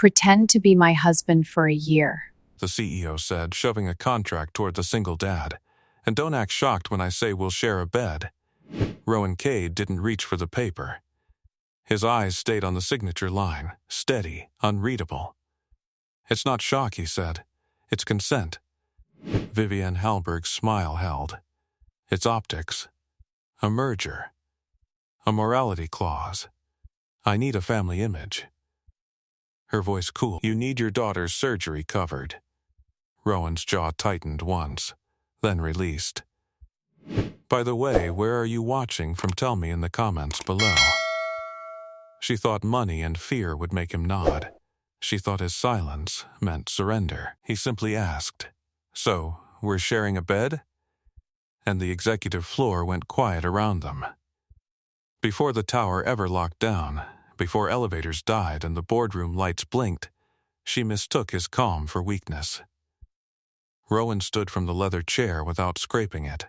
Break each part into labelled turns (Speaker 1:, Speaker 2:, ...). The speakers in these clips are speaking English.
Speaker 1: pretend to be my husband for a year.
Speaker 2: The CEO said, shoving a contract toward the single dad. And don't act shocked when I say we'll share a bed. Rowan Cade didn't reach for the paper. His eyes stayed on the signature line, steady, unreadable. It's not shock, he said. It's consent. Vivienne Halberg's smile held. It's optics. A merger. A morality clause. I need a family image. Her voice cooled. You need your daughter's surgery covered. Rowan's jaw tightened once, then released. By the way, where are you watching from? Tell me in the comments below. She thought money and fear would make him nod. She thought his silence meant surrender. He simply asked, So, we're sharing a bed? And the executive floor went quiet around them. Before the tower ever locked down, before elevators died and the boardroom lights blinked, she mistook his calm for weakness. Rowan stood from the leather chair without scraping it,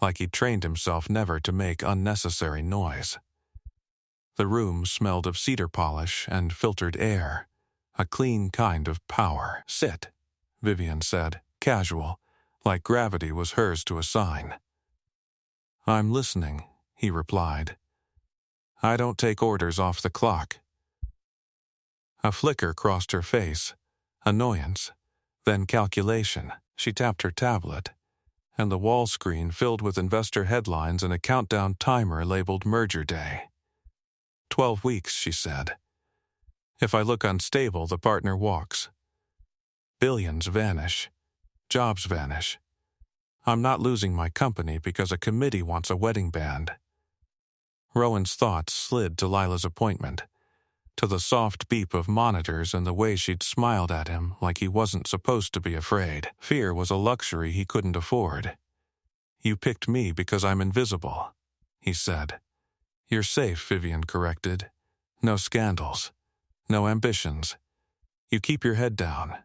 Speaker 2: like he'd trained himself never to make unnecessary noise. The room smelled of cedar polish and filtered air, a clean kind of power. Sit, Vivienne said, casual, like gravity was hers to assign. I'm listening, he replied. I don't take orders off the clock. A flicker crossed her face, annoyance, then calculation. She tapped her tablet, and the wall screen filled with investor headlines and a countdown timer labeled Merger Day. 12 weeks, she said. If I look unstable, the partner walks. Billions vanish. Jobs vanish. I'm not losing my company because a committee wants a wedding band. Rowan's thoughts slid to Lila's appointment, to the soft beep of monitors and the way she'd smiled at him like he wasn't supposed to be afraid. Fear was a luxury he couldn't afford. You picked me because I'm invisible, he said. You're safe, Vivienne corrected. No scandals. No ambitions. You keep your head down.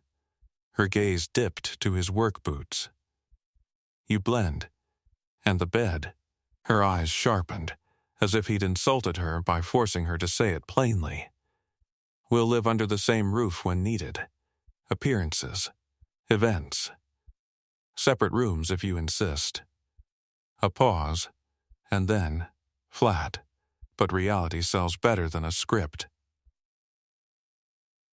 Speaker 2: Her gaze dipped to his work boots. You blend. And the bed. Her eyes sharpened, as if he'd insulted her by forcing her to say it plainly. We'll live under the same roof when needed. Appearances. Events. Separate rooms if you insist. A pause, and then, flat. But reality sells better than a script.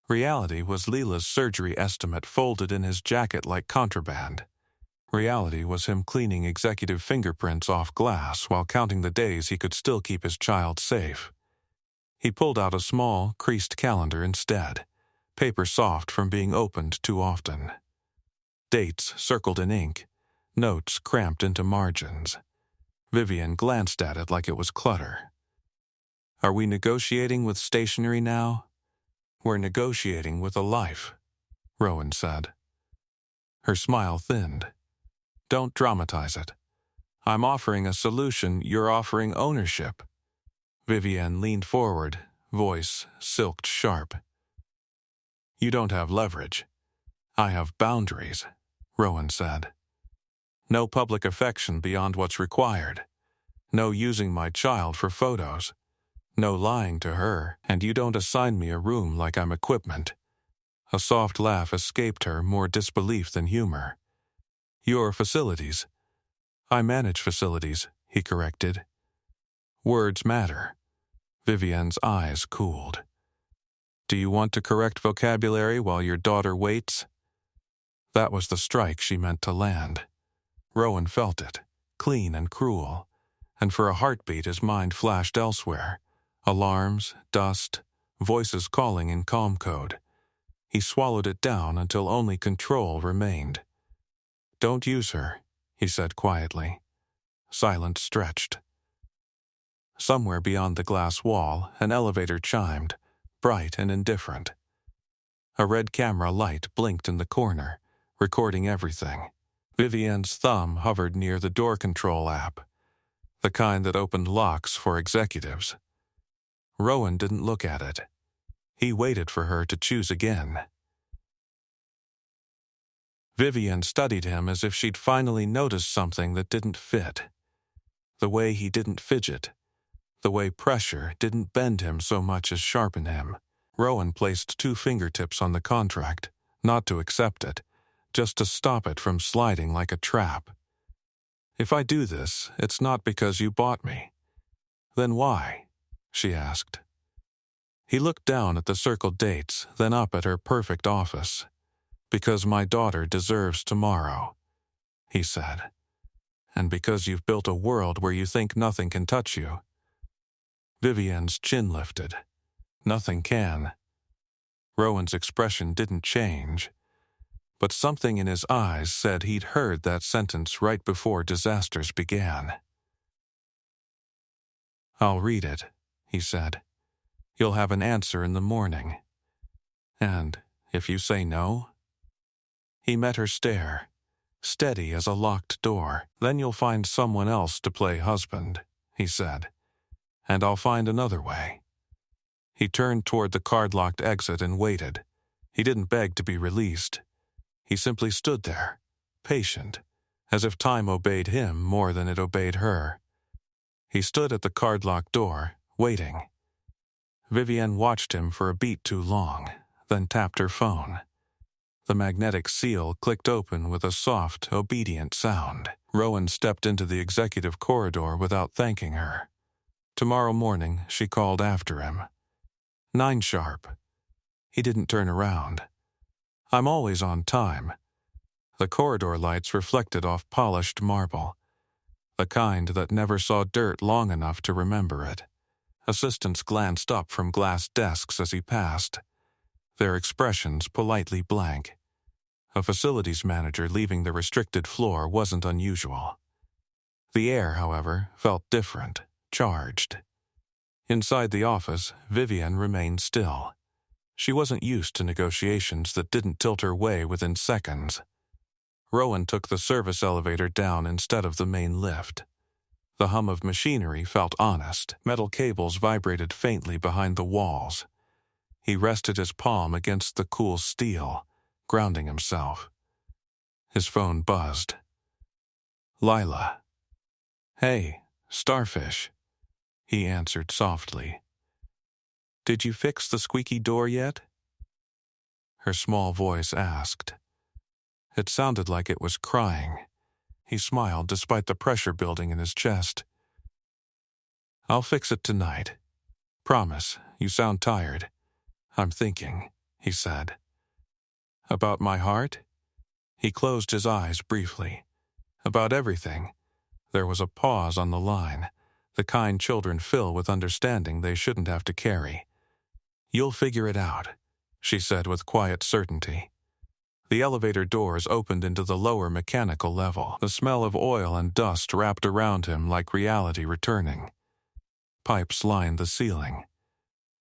Speaker 2: Reality was Leela's surgery estimate folded in his jacket like contraband. Reality was him cleaning executive fingerprints off glass while counting the days he could still keep his child safe. He pulled out a small, creased calendar instead, paper soft from being opened too often. Dates circled in ink, notes cramped into margins. Vivienne glanced at it like it was clutter. Are we negotiating with stationery now? We're negotiating with a life, Rowan said. Her smile thinned. Don't dramatize it. I'm offering a solution, you're offering ownership. Vivienne leaned forward, voice silked sharp. You don't have leverage. I have boundaries, Rowan said. No public affection beyond what's required. No using my child for photos. No lying to her, and you don't assign me a room like I'm equipment. A soft laugh escaped her, more disbelief than humor. Your facilities. I manage facilities, he corrected. Words matter. Vivienne's eyes cooled. Do you want to correct vocabulary while your daughter waits? That was the strike she meant to land. Rowan felt it, clean and cruel, and for a heartbeat his mind flashed elsewhere. Alarms, dust, voices calling in calm code. He swallowed it down until only control remained. Don't use her, he said quietly. Silence stretched. Somewhere beyond the glass wall, an elevator chimed, bright and indifferent. A red camera light blinked in the corner, recording everything. Vivienne's thumb hovered near the door control app, the kind that opened locks for executives. Rowan didn't look at it. He waited for her to choose again. Vivienne studied him as if she'd finally noticed something that didn't fit. The way he didn't fidget. The way pressure didn't bend him so much as sharpen him. Rowan placed 2 fingertips on the contract, not to accept it, just to stop it from sliding like a trap. "If I do this, it's not because you bought me." "Then why?" she asked. He looked down at the circled dates, then up at her perfect office. "Because my daughter deserves tomorrow," he said. "And because you've built a world where you think nothing can touch you." Vivian's chin lifted. "Nothing can." Rowan's expression didn't change, but something in his eyes said he'd heard that sentence right before disasters began. "I'll read it," he said. "You'll have an answer in the morning. And if you say no?" He met her stare, steady as a locked door. "Then you'll find someone else to play husband," he said. "And I'll find another way." He turned toward the card-locked exit and waited. He didn't beg to be released. He simply stood there, patient, as if time obeyed him more than it obeyed her. He stood at the card-locked door, waiting. Vivian watched him for a beat too long, then tapped her phone. The magnetic seal clicked open with a soft, obedient sound. Rowan stepped into the executive corridor without thanking her. Tomorrow morning, she called after him. 9 sharp. He didn't turn around. "I'm always on time." The corridor lights reflected off polished marble, the kind that never saw dirt long enough to remember it. Assistants glanced up from glass desks as he passed, their expressions politely blank. A facilities manager leaving the restricted floor wasn't unusual. The air, however, felt different, charged. Inside the office, Vivian remained still. She wasn't used to negotiations that didn't tilt her way within seconds. Rowan took the service elevator down instead of the main lift. The hum of machinery felt honest. Metal cables vibrated faintly behind the walls. He rested his palm against the cool steel, grounding himself. His phone buzzed. "Lila." "Hey, Starfish," he answered softly. "Did you fix the squeaky door yet?" Her small voice asked. It sounded like it was crying. He smiled despite the pressure building in his chest. "I'll fix it tonight. Promise, you sound tired." "I'm thinking," he said. "About my heart?" He closed his eyes briefly. "About everything." There was a pause on the line, the kind children fill with understanding they shouldn't have to carry. "You'll figure it out," she said with quiet certainty. The elevator doors opened into the lower mechanical level. The smell of oil and dust wrapped around him like reality returning. Pipes lined the ceiling.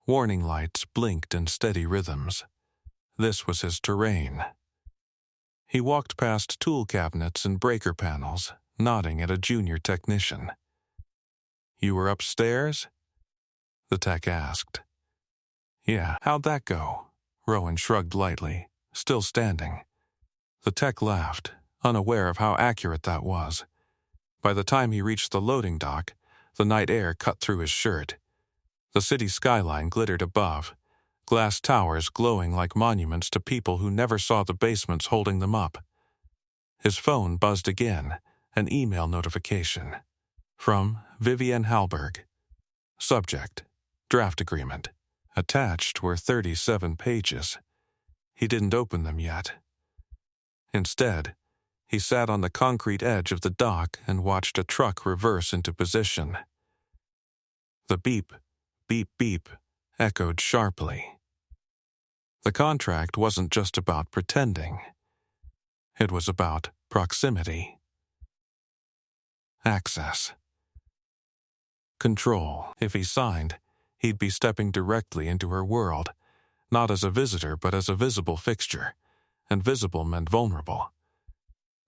Speaker 2: Warning lights blinked in steady rhythms. This was his terrain. He walked past tool cabinets and breaker panels, nodding at a junior technician. "You were upstairs?" the tech asked. "Yeah, how'd that go?" Rowan shrugged lightly, still standing. The tech laughed, unaware of how accurate that was. By the time he reached the loading dock, the night air cut through his shirt. The city skyline glittered above, glass towers glowing like monuments to people who never saw the basements holding them up. His phone buzzed again, an email notification. From Vivian Halberg. Subject: Draft Agreement. Attached were 37 pages. He didn't open them yet. Instead, he sat on the concrete edge of the dock and watched a truck reverse into position. The beep, beep, beep echoed sharply. The contract wasn't just about pretending. It was about proximity. Access. Control. If he signed, he'd be stepping directly into her world, not as a visitor but as a visible fixture, and visible meant vulnerable.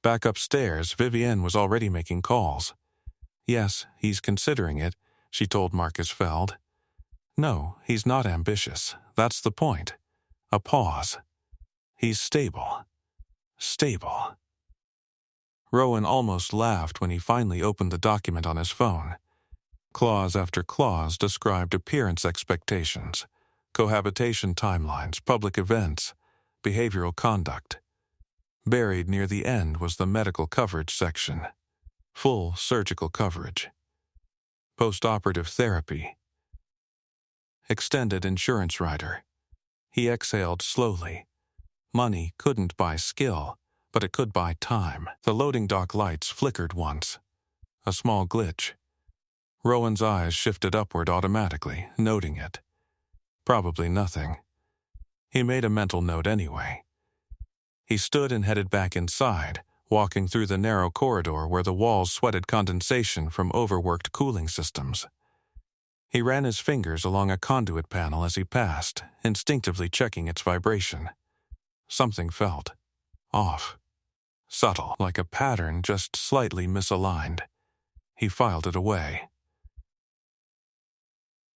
Speaker 2: Back upstairs, Vivienne was already making calls. "Yes, he's considering it," she told Marcus Feld. "No, he's not ambitious. That's the point. A pause. He's stable. Stable." Rowan almost laughed when he finally opened the document on his phone. Clause after clause described appearance expectations, cohabitation timelines, public events, behavioral conduct. Buried near the end was the medical coverage section. Full surgical coverage. Post-operative therapy. Extended insurance rider. He exhaled slowly. Money couldn't buy skill, but it could buy time. The loading dock lights flickered once. A small glitch. Rowan's eyes shifted upward automatically, noting it. Probably nothing. He made a mental note anyway. He stood and headed back inside, walking through the narrow corridor where the walls sweated condensation from overworked cooling systems. He ran his fingers along a conduit panel as he passed, instinctively checking its vibration. Something felt off. Subtle, like a pattern just slightly misaligned. He filed it away.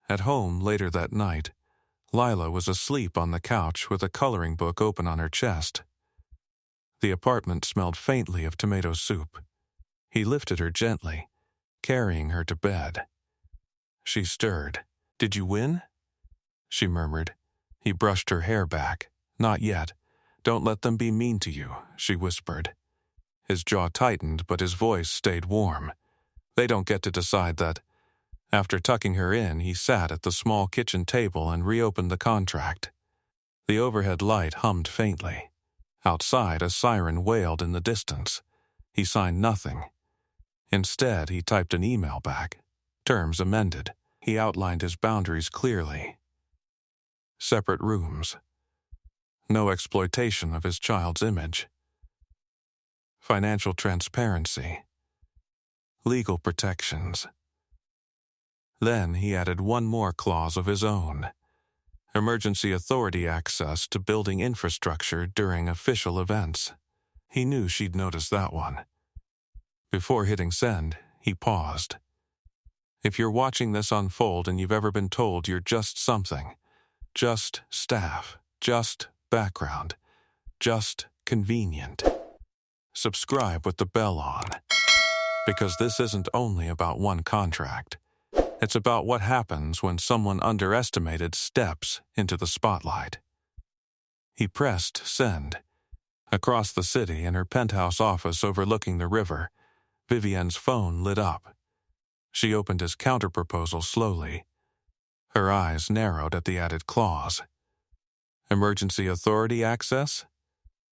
Speaker 2: At home later that night, Lila was asleep on the couch with a coloring book open on her chest. The apartment smelled faintly of tomato soup. He lifted her gently, carrying her to bed. She stirred. "Did you win?" she murmured. He brushed her hair back. "Not yet. Don't let them be mean to you," she whispered. His jaw tightened, but his voice stayed warm. "They don't get to decide that." After tucking her in, he sat at the small kitchen table and reopened the contract. The overhead light hummed faintly. Outside, a siren wailed in the distance. He signed nothing. Instead, he typed an email back. Terms amended. He outlined his boundaries clearly. Separate rooms. No exploitation of his child's image. Financial transparency. Legal protections. Then he added one more clause of his own. Emergency authority access to building infrastructure during official events. He knew she'd noticed that one. Before hitting send, he paused. If you're watching this unfold and you've ever been told you're just something, just staff, just background, just convenient, subscribe with the bell on. Because this isn't only about one contract. It's about what happens when someone underestimated steps into the spotlight. He pressed send. Across the city, in her penthouse office overlooking the river, Vivienne's phone lit up. She opened his counterproposal slowly. Her eyes narrowed at the added clause. Emergency authority access?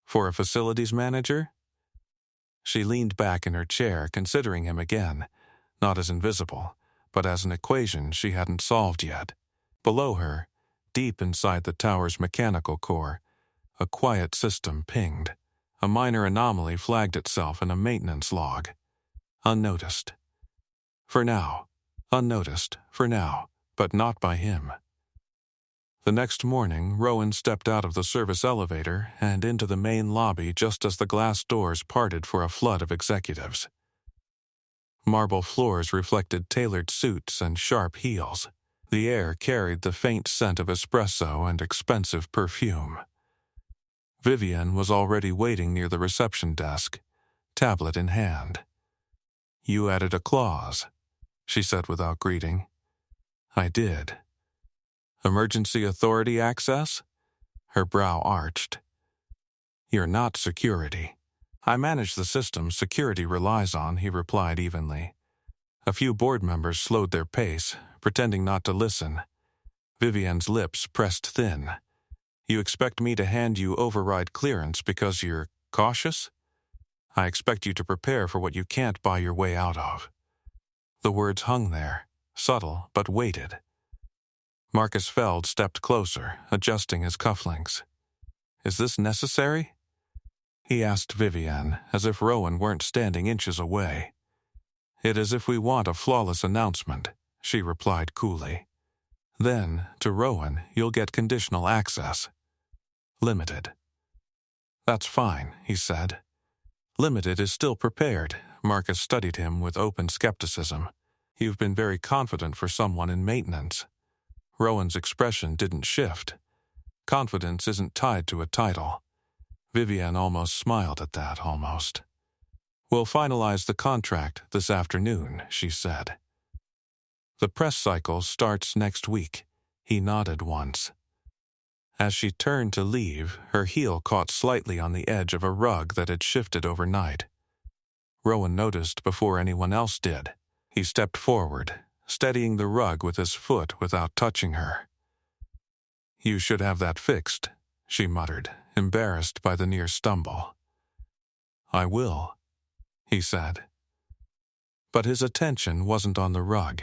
Speaker 2: For a facilities manager? She leaned back in her chair, considering him again, not as invisible, but as an equation she hadn't solved yet. Below her, deep inside the tower's mechanical core, a quiet system pinged. A minor anomaly flagged itself in a maintenance log. Unnoticed. For now. Unnoticed, for now, but not by him. The next morning, Rowan stepped out of the service elevator and into the main lobby just as the glass doors parted for a flood of executives. Marble floors reflected tailored suits and sharp heels. The air carried the faint scent of espresso and expensive perfume. Vivienne was already waiting near the reception desk, tablet in hand. "You added a clause," she said without greeting. "I did." "Emergency authority access?" Her brow arched. "You're not security." "I manage the system security relies on," he replied evenly. A few board members slowed their pace, pretending not to listen. Vivienne's lips pressed thin. "You expect me to hand you override clearance because you're cautious? I expect you to prepare for what you can't buy your way out of." The words hung there, subtle but weighted. Marcus Feld stepped closer, adjusting his cufflinks. "Is this necessary?" he asked Vivienne, as if Rowan weren't standing inches away. "It is if we want a flawless announcement," she replied coolly. "Then, to Rowan, you'll get conditional access. Limited." "That's fine," he said. "Limited is still prepared." Marcus studied him with open skepticism. "You've been very confident for someone in maintenance." Rowan's expression didn't shift. Confidence isn't tied to a title. Vivienne almost smiled at that, almost. "We'll finalize the contract this afternoon," she said. "The press cycle starts next week." He nodded once. As she turned to leave, her heel caught slightly on the edge of a rug that had shifted overnight. Rowan noticed before anyone else did. He stepped forward, steadying the rug with his foot without touching her. "You should have that fixed," she muttered, embarrassed by the near stumble. "I will," he said. But his attention wasn't on the rug.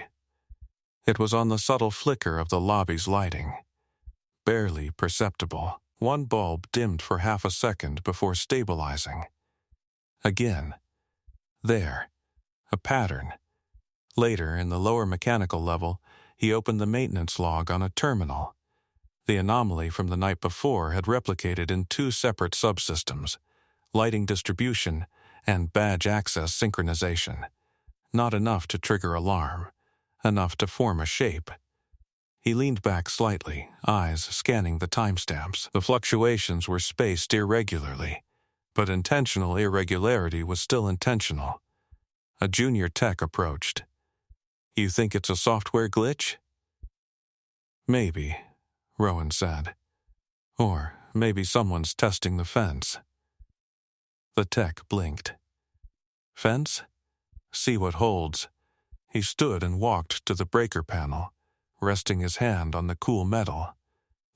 Speaker 2: It was on the subtle flicker of the lobby's lighting. Barely perceptible. One bulb dimmed for half a second before stabilizing. Again. There. A pattern. Later, in the lower mechanical level, he opened the maintenance log on a terminal. The anomaly from the night before had replicated in two separate subsystems, lighting distribution and badge access synchronization. Not enough to trigger alarm, enough to form a shape. He leaned back slightly, eyes scanning the timestamps. The fluctuations were spaced irregularly, but intentional irregularity was still intentional. A junior tech approached. "You think it's a software glitch?" "Maybe," Rowan said. "Or maybe someone's testing the fence." The tech blinked. "Fence? See what holds." He stood and walked to the breaker panel, resting his hand on the cool metal.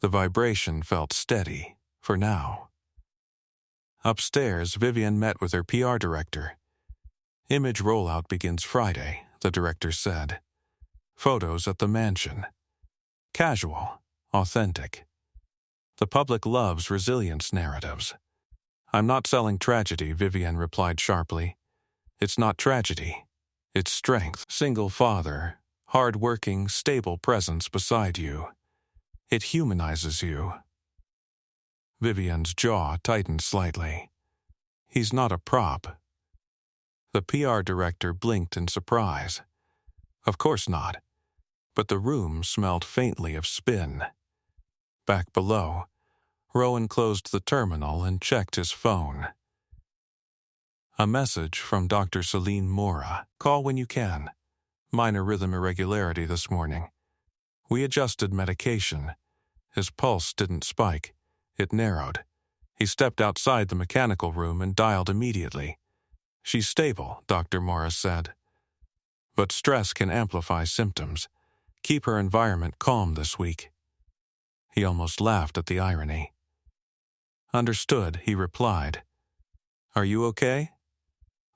Speaker 2: The vibration felt steady, for now. Upstairs, Vivian met with her PR director. "Image rollout begins Friday," the director said. "Photos at the mansion. Casual, authentic. The public loves resilience narratives." "I'm not selling tragedy," Vivian replied sharply. "It's not tragedy. It's strength. Single father, hardworking, stable presence beside you. It humanizes you." Vivian's jaw tightened slightly. "He's not a prop." The PR director blinked in surprise. "Of course not." But the room smelled faintly of spin. Back below, Rowan closed the terminal and checked his phone. A message from Dr. Celine Mora. "Call when you can. Minor rhythm irregularity this morning. We adjusted medication. His pulse didn't spike. It narrowed. He stepped outside the mechanical room and dialed immediately. She's stable," Dr. Mora said. "But stress can amplify symptoms. Keep her environment calm this week." He almost laughed at the irony. "Understood," he replied. "Are you okay?"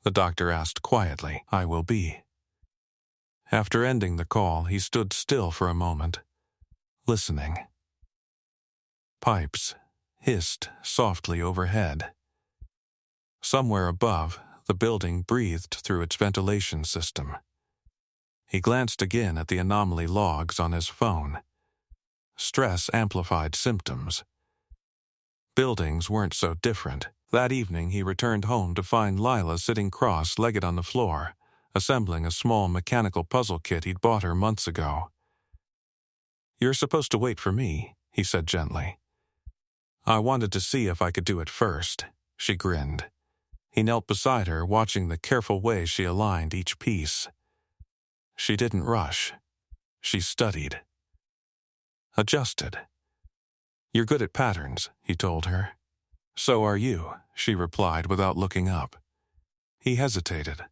Speaker 2: The doctor asked quietly. "I will be." After ending the call, he stood still for a moment, listening. Pipes hissed softly overhead. Somewhere above, the building breathed through its ventilation system. He glanced again at the anomaly logs on his phone. Stress amplified symptoms. Buildings weren't so different. That evening he returned home to find Lila sitting cross-legged on the floor, assembling a small mechanical puzzle kit he'd bought her months ago. "You're supposed to wait for me," he said gently. "I wanted to see if I could do it first," she grinned. He knelt beside her, watching the careful way she aligned each piece. She didn't rush. She studied. Adjusted. "You're good at patterns," he told her. "So are you," she replied without looking up. He hesitated.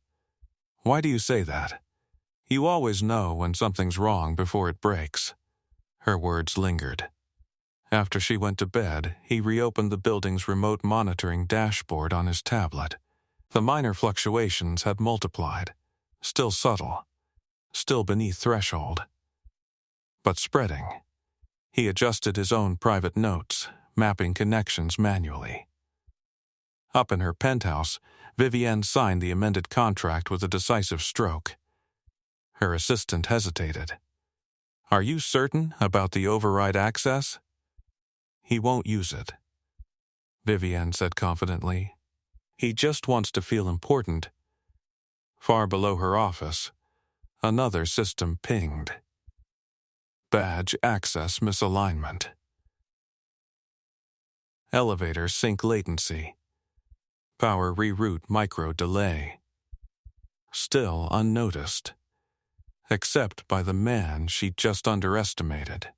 Speaker 2: "Why do you say that? You always know when something's wrong before it breaks." Her words lingered. After she went to bed, he reopened the building's remote monitoring dashboard on his tablet. The minor fluctuations had multiplied, still subtle, still beneath threshold, but spreading. He adjusted his own private notes, mapping connections manually. Up in her penthouse, Vivienne signed the amended contract with a decisive stroke. Her assistant hesitated. "Are you certain about the override access?" "He won't use it," Vivienne said confidently. "He just wants to feel important." Far below her office, another system pinged. Badge access misalignment. Elevator sync latency. Power reroute micro delay. Still unnoticed, except by the man she just underestimated.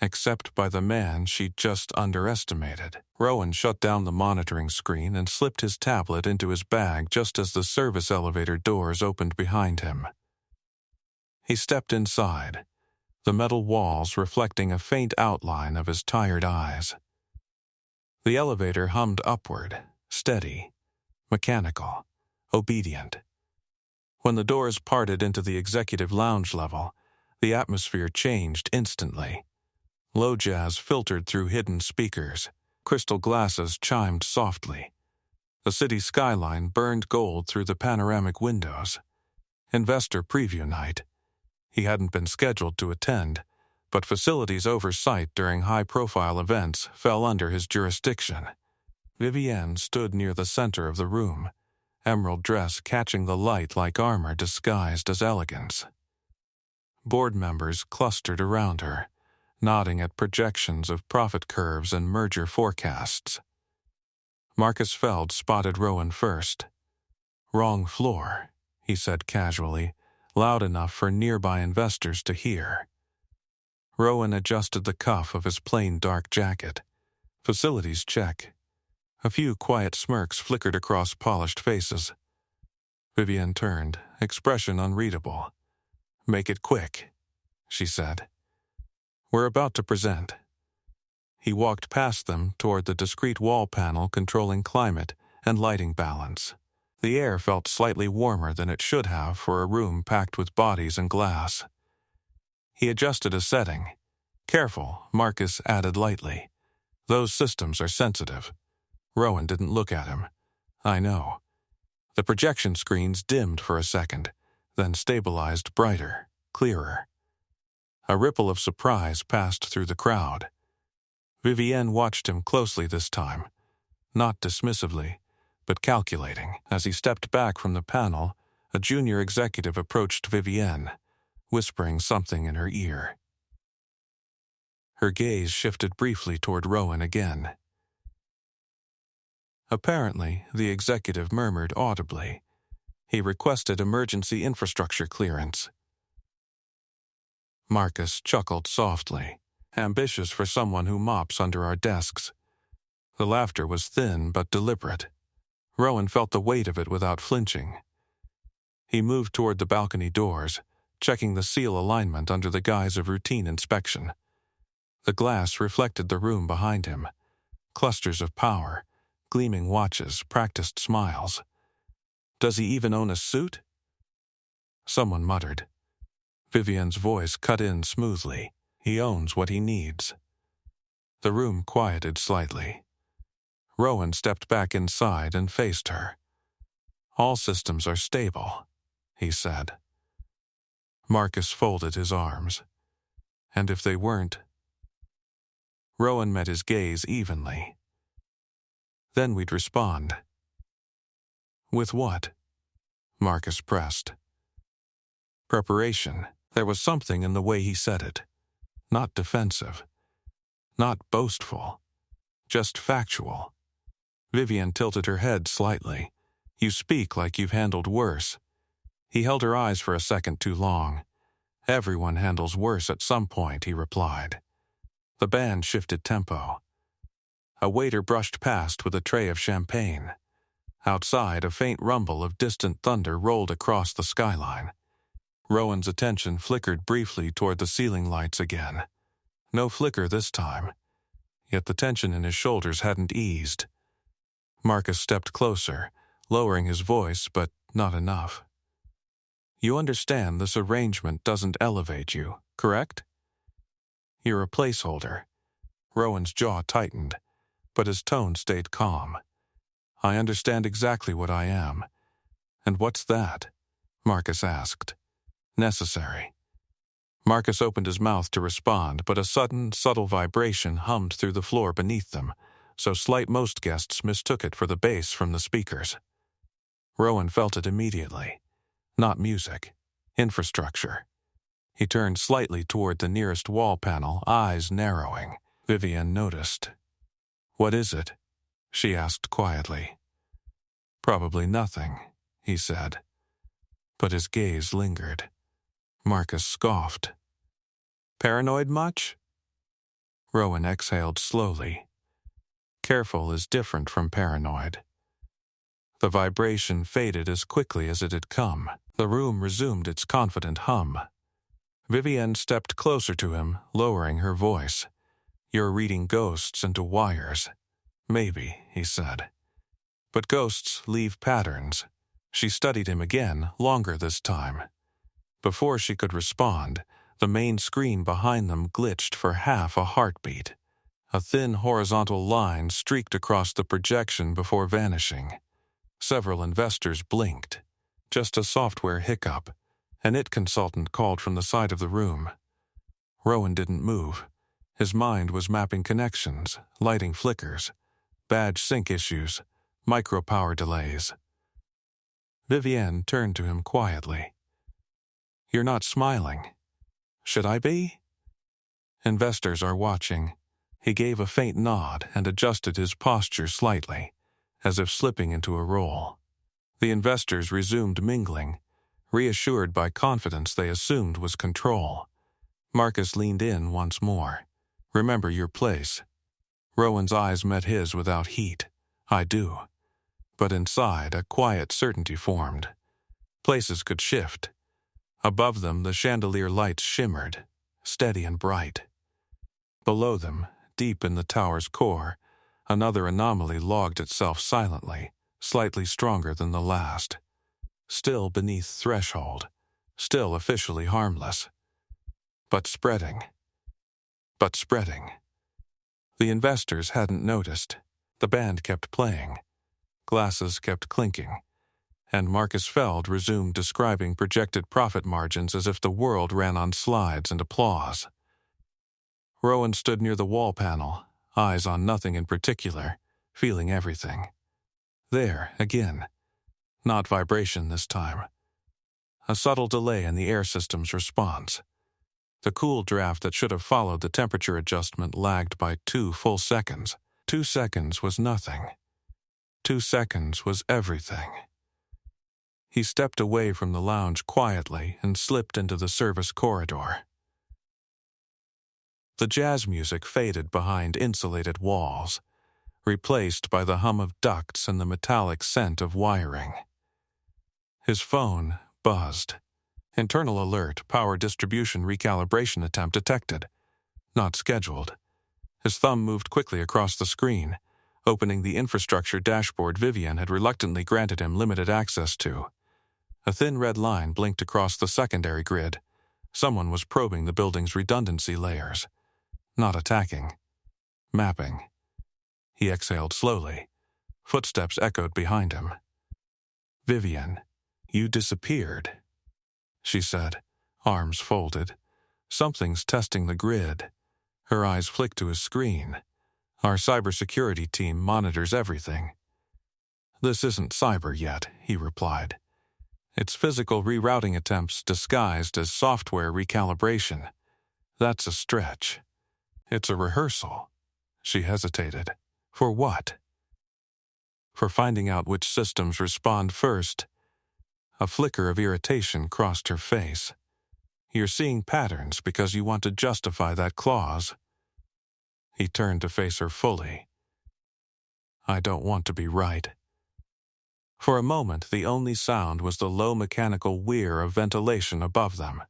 Speaker 2: except by the man she just underestimated. Rowan shut down the monitoring screen and slipped his tablet into his bag just as the service elevator doors opened behind him. He stepped inside, the metal walls reflecting a faint outline of his tired eyes. The elevator hummed upward, steady, mechanical, obedient. When the doors parted into the executive lounge level, the atmosphere changed instantly. Low jazz filtered through hidden speakers. Crystal glasses chimed softly. The city skyline burned gold through the panoramic windows. Investor preview night. He hadn't been scheduled to attend, but facilities oversight during high-profile events fell under his jurisdiction. Vivienne stood near the center of the room, emerald dress catching the light like armor disguised as elegance. Board members clustered around her, nodding at projections of profit curves and merger forecasts. Marcus Feld spotted Rowan first. "Wrong floor," he said casually, loud enough for nearby investors to hear. Rowan adjusted the cuff of his plain dark jacket. Facilities check. A few quiet smirks flickered across polished faces. Vivienne turned, expression unreadable. "Make it quick," she said. "We're about to present." He walked past them toward the discrete wall panel controlling climate and lighting balance. The air felt slightly warmer than it should have for a room packed with bodies and glass. He adjusted a setting. "Careful," Marcus added lightly. "Those systems are sensitive." Rowan didn't look at him. "I know." The projection screens dimmed for a second, then stabilized brighter, clearer. A ripple of surprise passed through the crowd. Vivienne watched him closely this time, not dismissively, but calculating. As he stepped back from the panel, a junior executive approached Vivienne, whispering something in her ear. Her gaze shifted briefly toward Rowan again. Apparently, the executive murmured audibly. He requested emergency infrastructure clearance. Marcus chuckled softly, ambitious for someone who mops under our desks. The laughter was thin but deliberate. Rowan felt the weight of it without flinching. He moved toward the balcony doors, checking the seal alignment under the guise of routine inspection. The glass reflected the room behind him. Clusters of power, gleaming watches, practiced smiles. "Does he even own a suit?" Someone muttered. Vivienne's voice cut in smoothly. "He owns what he needs." The room quieted slightly. Rowan stepped back inside and faced her. "All systems are stable," he said. Marcus folded his arms. "And if they weren't?" Rowan met his gaze evenly. "Then we'd respond." "With what?" Marcus pressed. "Preparation." There was something in the way he said it. Not defensive. Not boastful. Just factual. Vivienne tilted her head slightly. "You speak like you've handled worse." He held her eyes for a second too long. "Everyone handles worse at some point," he replied. The band shifted tempo. A waiter brushed past with a tray of champagne. Outside, a faint rumble of distant thunder rolled across the skyline. Rowan's attention flickered briefly toward the ceiling lights again. No flicker this time, yet the tension in his shoulders hadn't eased. Marcus stepped closer, lowering his voice, but not enough. "You understand this arrangement doesn't elevate you, correct?" "You're a placeholder." Rowan's jaw tightened, but his tone stayed calm. "I understand exactly what I am." "And what's that?" Marcus asked. "Necessary." Marcus opened his mouth to respond, but a sudden, subtle vibration hummed through the floor beneath them, so slight most guests mistook it for the bass from the speakers. Rowan felt it immediately. Not music. Infrastructure. He turned slightly toward the nearest wall panel, eyes narrowing. Vivienne noticed. "What is it?" she asked quietly. "Probably nothing," he said. But his gaze lingered. Marcus scoffed. "Paranoid much?" Rowan exhaled slowly. Careful is different from paranoid. The vibration faded as quickly as it had come. The room resumed its confident hum. Vivienne stepped closer to him, lowering her voice. "You're reading ghosts into wires." "Maybe," he said. "But ghosts leave patterns." She studied him again, longer this time. Before she could respond, the main screen behind them glitched for half a heartbeat. A thin horizontal line streaked across the projection before vanishing. Several investors blinked. Just a software hiccup. An IT consultant called from the side of the room. Rowan didn't move. His mind was mapping connections, lighting flickers, badge sync issues, micro power delays. Vivienne turned to him quietly. "You're not smiling. Should I be?" "Investors are watching." He gave a faint nod and adjusted his posture slightly, as if slipping into a role. The investors resumed mingling, reassured by confidence they assumed was control. Marcus leaned in once more. "Remember your place." Rowan's eyes met his without heat. "I do." But inside, a quiet certainty formed. Places could shift. Above them, the chandelier lights shimmered, steady and bright. Below them, deep in the tower's core, another anomaly logged itself silently, slightly stronger than the last. Still beneath threshold, still officially harmless. But spreading. The investors hadn't noticed. The band kept playing. Glasses kept clinking. And Marcus Feld resumed describing projected profit margins as if the world ran on slides and applause. Rowan stood near the wall panel, eyes on nothing in particular, feeling everything. There, again. Not vibration this time. A subtle delay in the air system's response. The cool draft that should have followed the temperature adjustment lagged by 2 full seconds. 2 seconds was nothing. 2 seconds was everything. He stepped away from the lounge quietly and slipped into the service corridor. The jazz music faded behind insulated walls, replaced by the hum of ducts and the metallic scent of wiring. His phone buzzed. Internal alert, power distribution recalibration attempt detected. Not scheduled. His thumb moved quickly across the screen, opening the infrastructure dashboard Vivienne had reluctantly granted him limited access to. A thin red line blinked across the secondary grid. Someone was probing the building's redundancy layers. Not attacking. Mapping. He exhaled slowly. Footsteps echoed behind him. "Vivienne, you disappeared," she said, arms folded. "Something's testing the grid." Her eyes flicked to his screen. "Our cybersecurity team monitors everything." "This isn't cyber yet," he replied. "It's physical rerouting attempts disguised as software recalibration. That's a stretch." "It's a rehearsal." She hesitated. "For what?" "For finding out which systems respond first." A flicker of irritation crossed her face. "You're seeing patterns because you want to justify that clause." He turned to face her fully. "I don't want to be right." For a moment, the only sound was the low mechanical whir of ventilation above them.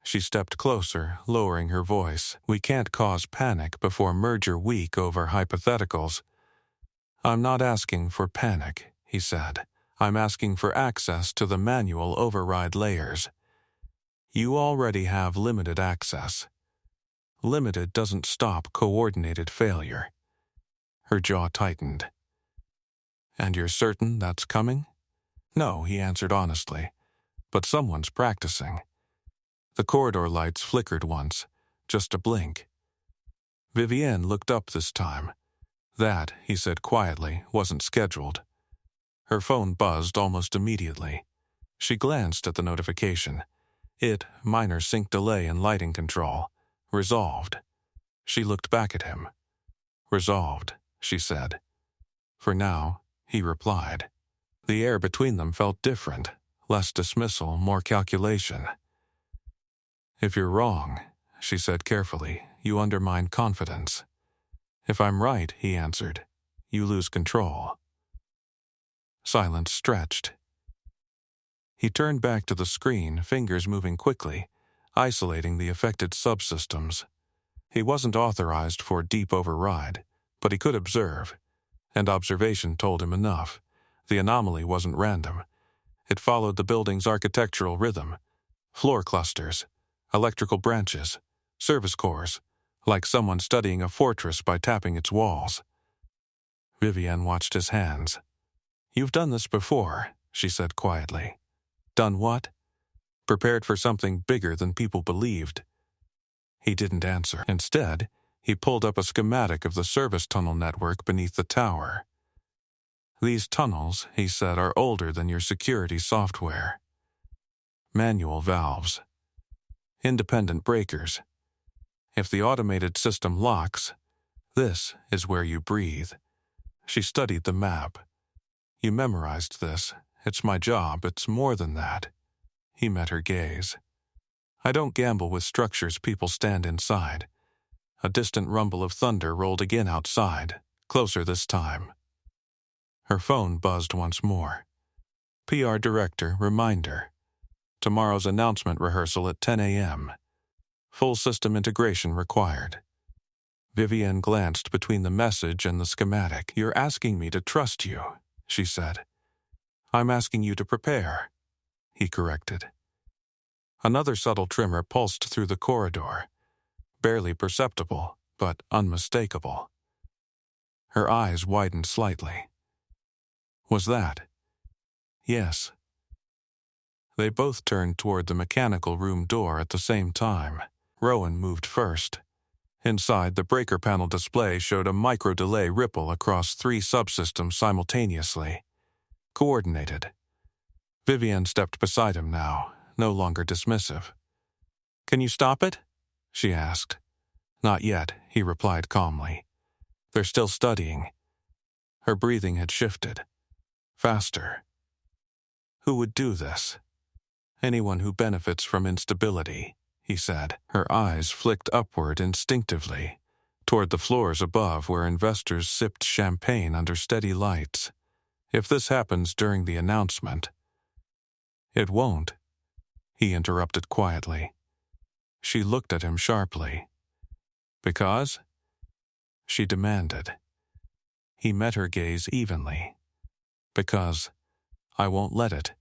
Speaker 2: She stepped closer, lowering her voice. "We can't cause panic before merger week over hypotheticals." "I'm not asking for panic," he said. "I'm asking for access to the manual override layers. You already have limited access. Limited doesn't stop coordinated failure." Her jaw tightened. "And you're certain that's coming?" "No," he answered honestly. "But someone's practicing." The corridor lights flickered once, just a blink. Vivienne looked up this time. That, he said quietly, wasn't scheduled. Her phone buzzed almost immediately. She glanced at the notification. Minor sync delay in lighting control. Resolved. She looked back at him. "Resolved," she said. "For now," he replied. The air between them felt different, less dismissal, more calculation. "If you're wrong," she said carefully, you undermine confidence. If I'm right, he answered, you lose control. Silence stretched. He turned back to the screen, fingers moving quickly, isolating the affected subsystems. He wasn't authorized for deep override, but he could observe, and observation told him enough. The anomaly wasn't random. It followed the building's architectural rhythm. Floor clusters, electrical branches, service cores, like someone studying a fortress by tapping its walls. Vivienne watched his hands. You've done this before, she said quietly. Done what? Prepared for something bigger than people believed. He didn't answer. Instead, he pulled up a schematic of the service tunnel network beneath the tower. These tunnels, he said, are older than your security software. Manual valves. Independent breakers. If the automated system locks, this is where you breathe. She studied the map. You memorized this. It's my job. It's more than that. He met her gaze. I don't gamble with structures people stand inside. A distant rumble of thunder rolled again outside, closer this time. Her phone buzzed once more. PR Director, reminder. Tomorrow's announcement rehearsal at 10 a.m. Full system integration required. Vivienne glanced between the message and the schematic. You're asking me to trust you, she said. I'm asking you to prepare, he corrected. Another subtle tremor pulsed through the corridor, barely perceptible, but unmistakable. Her eyes widened slightly. Was that? Yes. They both turned toward the mechanical room door at the same time. Rowan moved first. Inside, the breaker panel display showed a micro-delay ripple across 3 subsystems simultaneously. Coordinated. Vivienne stepped beside him now, no longer dismissive. Can you stop it? She asked. Not yet, he replied calmly. They're still studying. Her breathing had shifted. Faster. Who would do this? Anyone who benefits from instability, he said. Her eyes flicked upward instinctively, toward the floors above where investors sipped champagne under steady lights. If this happens during the announcement... It won't, he interrupted quietly. She looked at him sharply. Because? She demanded. He met her gaze evenly. Because I won't let it.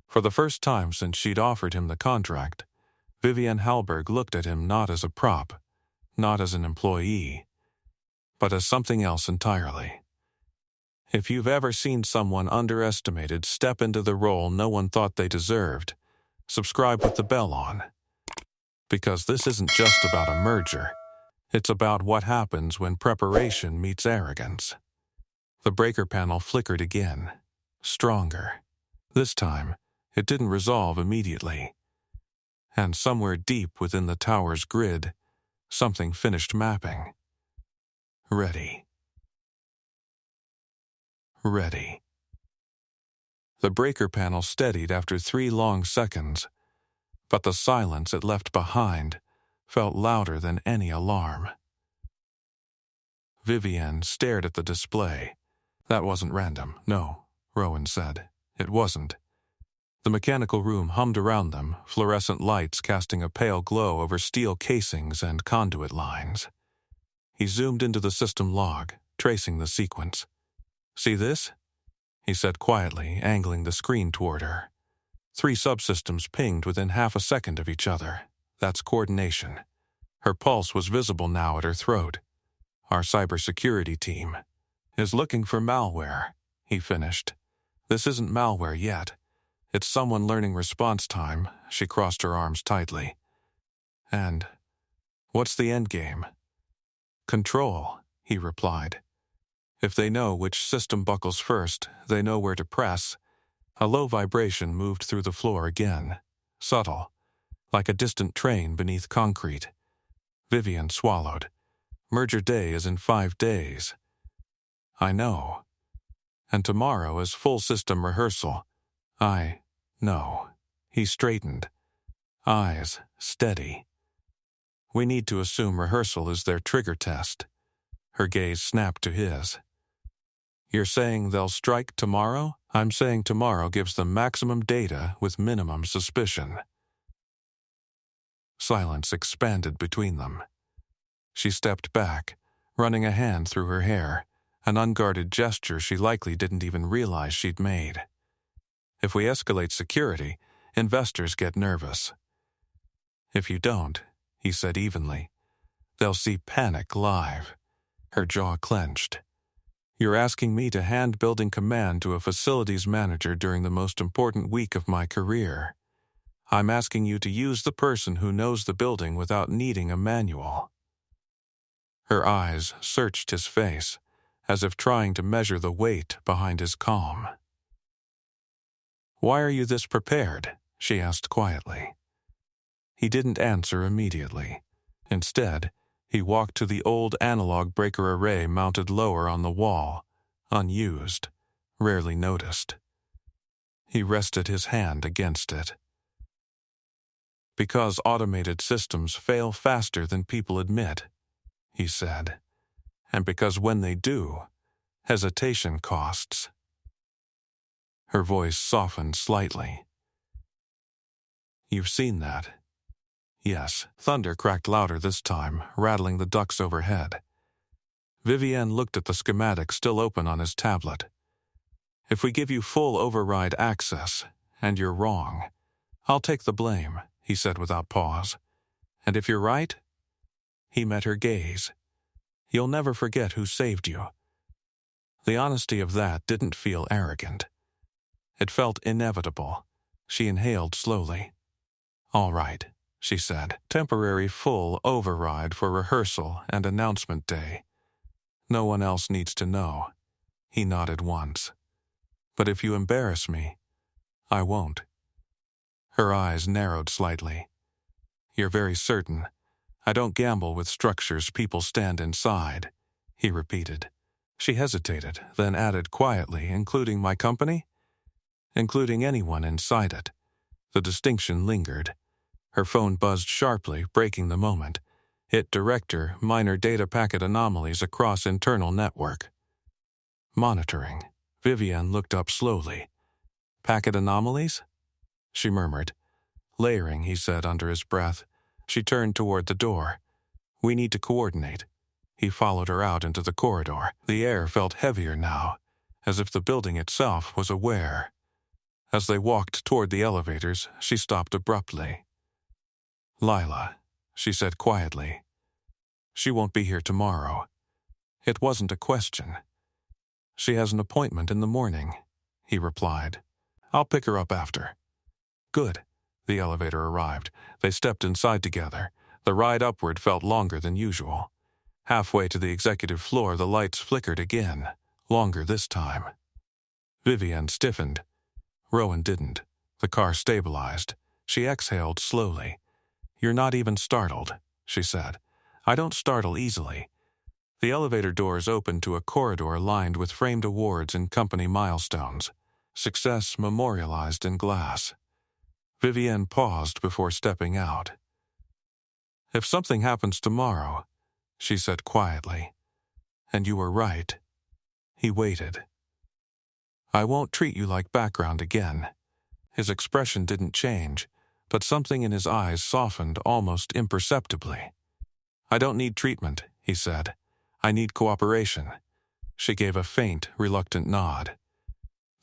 Speaker 2: For the first time since she'd offered him the contract, Vivienne Halberg looked at him not as a prop, not as an employee, but as something else entirely. If you've ever seen someone underestimated step into the role no one thought they deserved, subscribe with the bell on. Because this isn't just about a merger. It's about what happens when preparation meets arrogance. The breaker panel flickered again, stronger. This time, it didn't resolve immediately. And somewhere deep within the tower's grid, something finished mapping. Ready. Ready. The breaker panel steadied after 3 long seconds, but the silence it left behind felt louder than any alarm. Vivienne stared at the display. That wasn't random, no, Rowan said. It wasn't. The mechanical room hummed around them, fluorescent lights casting a pale glow over steel casings and conduit lines. He zoomed into the system log, tracing the sequence. See this? He said quietly, angling the screen toward her. 3 subsystems pinged within half a second of each other. That's coordination. Her pulse was visible now at her throat. Our cybersecurity team is looking for malware, he finished. This isn't malware yet. It's someone learning response time. She crossed her arms tightly. And what's the end game? Control, he replied. If they know which system buckles first, they know where to press. A low vibration moved through the floor again, subtle, like a distant train beneath concrete. Vivienne swallowed. Merger day is in 5 days. I know. And tomorrow is full system rehearsal. I know. He straightened, eyes steady. We need to assume rehearsal is their trigger test. Her gaze snapped to his. You're saying they'll strike tomorrow? I'm saying tomorrow gives them maximum data with minimum suspicion. Silence expanded between them. She stepped back, running a hand through her hair, an unguarded gesture she likely didn't even realize she'd made. If we escalate security, investors get nervous. If you don't, he said evenly, they'll see panic live. Her jaw clenched. You're asking me to hand building command to a facilities manager during the most important week of my career. I'm asking you to use the person who knows the building without needing a manual. Her eyes searched his face, as if trying to measure the weight behind his calm. Why are you this prepared? She asked quietly. He didn't answer immediately. Instead, he walked to the old analog breaker array mounted lower on the wall, unused, rarely noticed. He rested his hand against it. Because automated systems fail faster than people admit, he said, and because when they do, hesitation costs. Her voice softened slightly. You've seen that. Yes, thunder cracked louder this time, rattling the ducts overhead. Vivienne looked at the schematic still open on his tablet. If we give you full override access, and you're wrong, I'll take the blame, he said without pause. And if you're right? He met her gaze. You'll never forget who saved you. The honesty of that didn't feel arrogant. It felt inevitable. She inhaled slowly. All right, she said. Temporary full override for rehearsal and announcement day. No one else needs to know. He nodded once. But if you embarrass me, I won't. Her eyes narrowed slightly. You're very certain. I don't gamble with structures people stand inside, he repeated. She hesitated, then added quietly, including my company? Including anyone inside it. The distinction lingered. Her phone buzzed sharply, breaking the moment. Hit director, minor data packet anomalies across internal network. Monitoring. Vivienne looked up slowly. Packet anomalies? She murmured. Layering, he said under his breath. She turned toward the door. We need to coordinate. He followed her out into the corridor. The air felt heavier now, as if the building itself was aware. As they walked toward the elevators, she stopped abruptly. Lila, she said quietly. She won't be here tomorrow. It wasn't a question. She has an appointment in the morning, he replied. I'll pick her up after. Good. The elevator arrived. They stepped inside together. The ride upward felt longer than usual. Halfway to the executive floor, the lights flickered again, longer this time. Vivienne stiffened. Rowan didn't. The car stabilized. She exhaled slowly. You're not even startled, she said. I don't startle easily. The elevator doors opened to a corridor lined with framed awards and company milestones. Success memorialized in glass. Vivienne paused before stepping out. If something happens tomorrow, she said quietly, and you were right. He waited. I won't treat you like background again. His expression didn't change, but something in his eyes softened almost imperceptibly. I don't need treatment, he said. I need cooperation. She gave a faint, reluctant nod.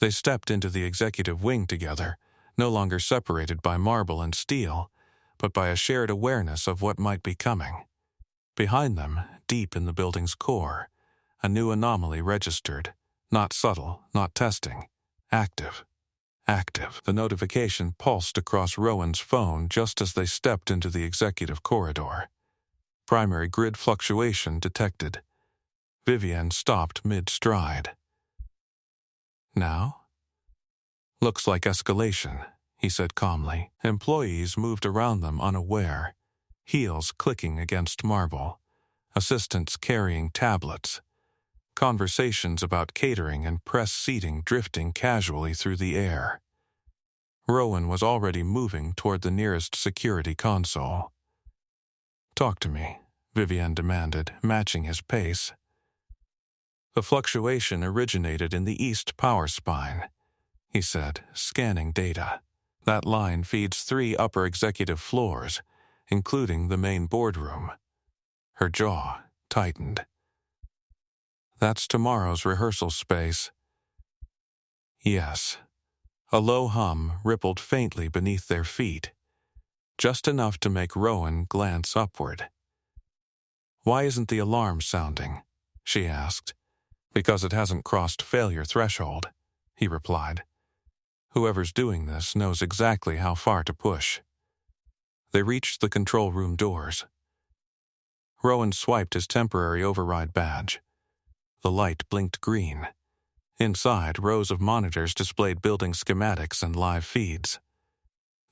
Speaker 2: They stepped into the executive wing together, no longer separated by marble and steel, but by a shared awareness of what might be coming. Behind them, deep in the building's core, a new anomaly registered, not subtle, not testing, active. Active. The notification pulsed across Rowan's phone just as they stepped into the executive corridor. Primary grid fluctuation detected. Vivienne stopped mid-stride. Now? Looks like escalation, he said calmly. Employees moved around them unaware, heels clicking against marble, assistants carrying tablets, conversations about catering and press seating drifting casually through the air. Rowan was already moving toward the nearest security console. Talk to me, Vivian demanded, matching his pace. The fluctuation originated in the east power spine, he said, scanning data. That line feeds 3 upper executive floors, including the main boardroom. Her jaw tightened. That's tomorrow's rehearsal space. Yes. A low hum rippled faintly beneath their feet, just enough to make Rowan glance upward. Why isn't the alarm sounding? She asked. Because it hasn't crossed failure threshold, he replied. Whoever's doing this knows exactly how far to push. They reached the control room doors. Rowan swiped his temporary override badge. The light blinked green. Inside, rows of monitors displayed building schematics and live feeds.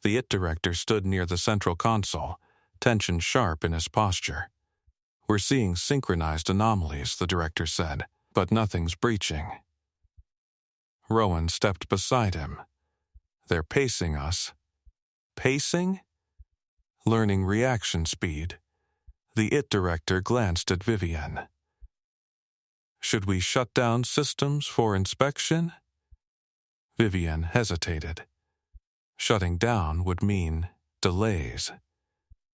Speaker 2: The IT director stood near the central console, tension sharp in his posture. We're seeing synchronized anomalies, the director said, but nothing's breaching. Rowan stepped beside him. They're pacing us. Pacing? Learning reaction speed. The IT director glanced at Vivian. Should we shut down systems for inspection? Vivian hesitated. Shutting down would mean delays.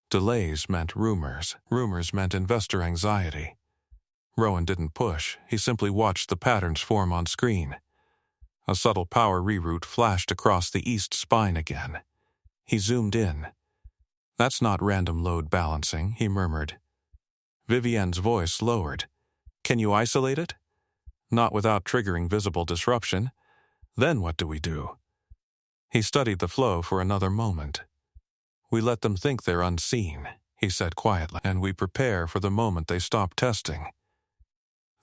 Speaker 2: Delays meant rumors. Rumors meant investor anxiety. Rowan didn't push. He simply watched the patterns form on screen. A subtle power reroute flashed across the east spine again. He zoomed in. That's not random load balancing, he murmured. Vivian's voice lowered. Can you isolate it? Not without triggering visible disruption. Then what do we do? He studied the flow for another moment. We let them think they're unseen, he said quietly, and we prepare for the moment they stop testing.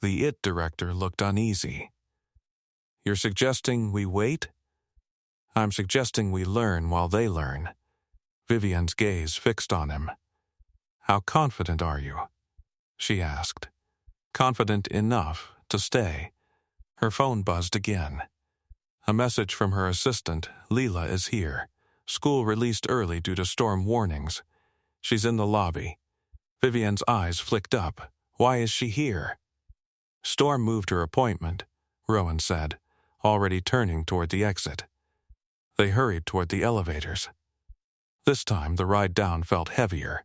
Speaker 2: The IT director looked uneasy. You're suggesting we wait? I'm suggesting we learn while they learn. Vivian's gaze fixed on him. How confident are you? She asked. Confident enough to stay. Her phone buzzed again. A message from her assistant, Leela is here. School released early due to storm warnings. She's in the lobby. Vivian's eyes flicked up. Why is she here? Storm moved her appointment, Rowan said, already turning toward the exit. They hurried toward the elevators. This time the ride down felt heavier.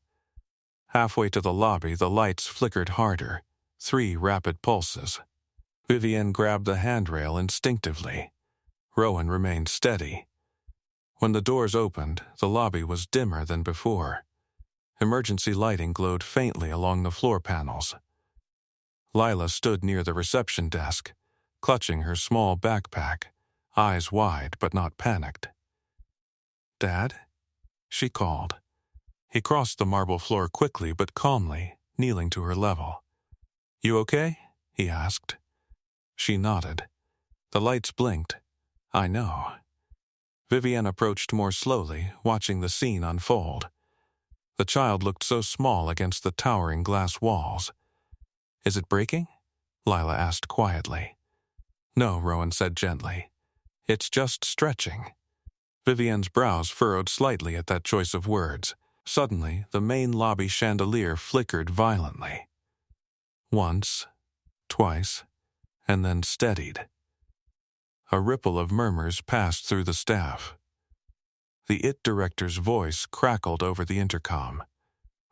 Speaker 2: Halfway to the lobby, the lights flickered harder, 3 rapid pulses. Vivian grabbed the handrail instinctively. Rowan remained steady. When the doors opened, the lobby was dimmer than before. Emergency lighting glowed faintly along the floor panels. Lila stood near the reception desk, clutching her small backpack, eyes wide but not panicked. Dad? She called. He crossed the marble floor quickly but calmly, kneeling to her level. You okay? He asked. She nodded. The lights blinked. I know. Vivian approached more slowly, watching the scene unfold. The child looked so small against the towering glass walls. Is it breaking? Lila asked quietly. No, Rowan said gently. It's just stretching. Vivian's brows furrowed slightly at that choice of words. Suddenly, the main lobby chandelier flickered violently. Once, twice, and then steadied. A ripple of murmurs passed through the staff. The IT director's voice crackled over the intercom.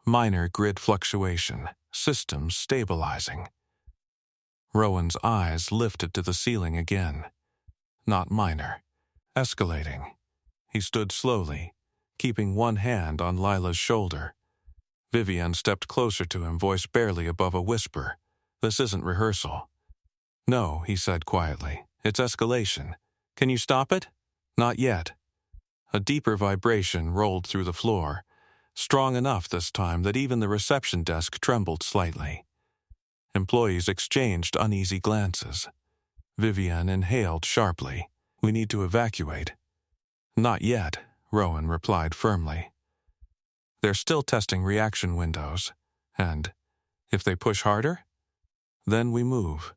Speaker 2: Minor grid fluctuation, systems stabilizing. Rowan's eyes lifted to the ceiling again. Not minor, escalating. He stood slowly, keeping one hand on Lila's shoulder. Vivian stepped closer to him, voice barely above a whisper. This isn't rehearsal. No, he said quietly. It's escalation. Can you stop it? Not yet. A deeper vibration rolled through the floor, strong enough this time that even the reception desk trembled slightly. Employees exchanged uneasy glances. Vivian inhaled sharply. We need to evacuate. Not yet, Rowan replied firmly. They're still testing reaction windows, and if they push harder, then we move.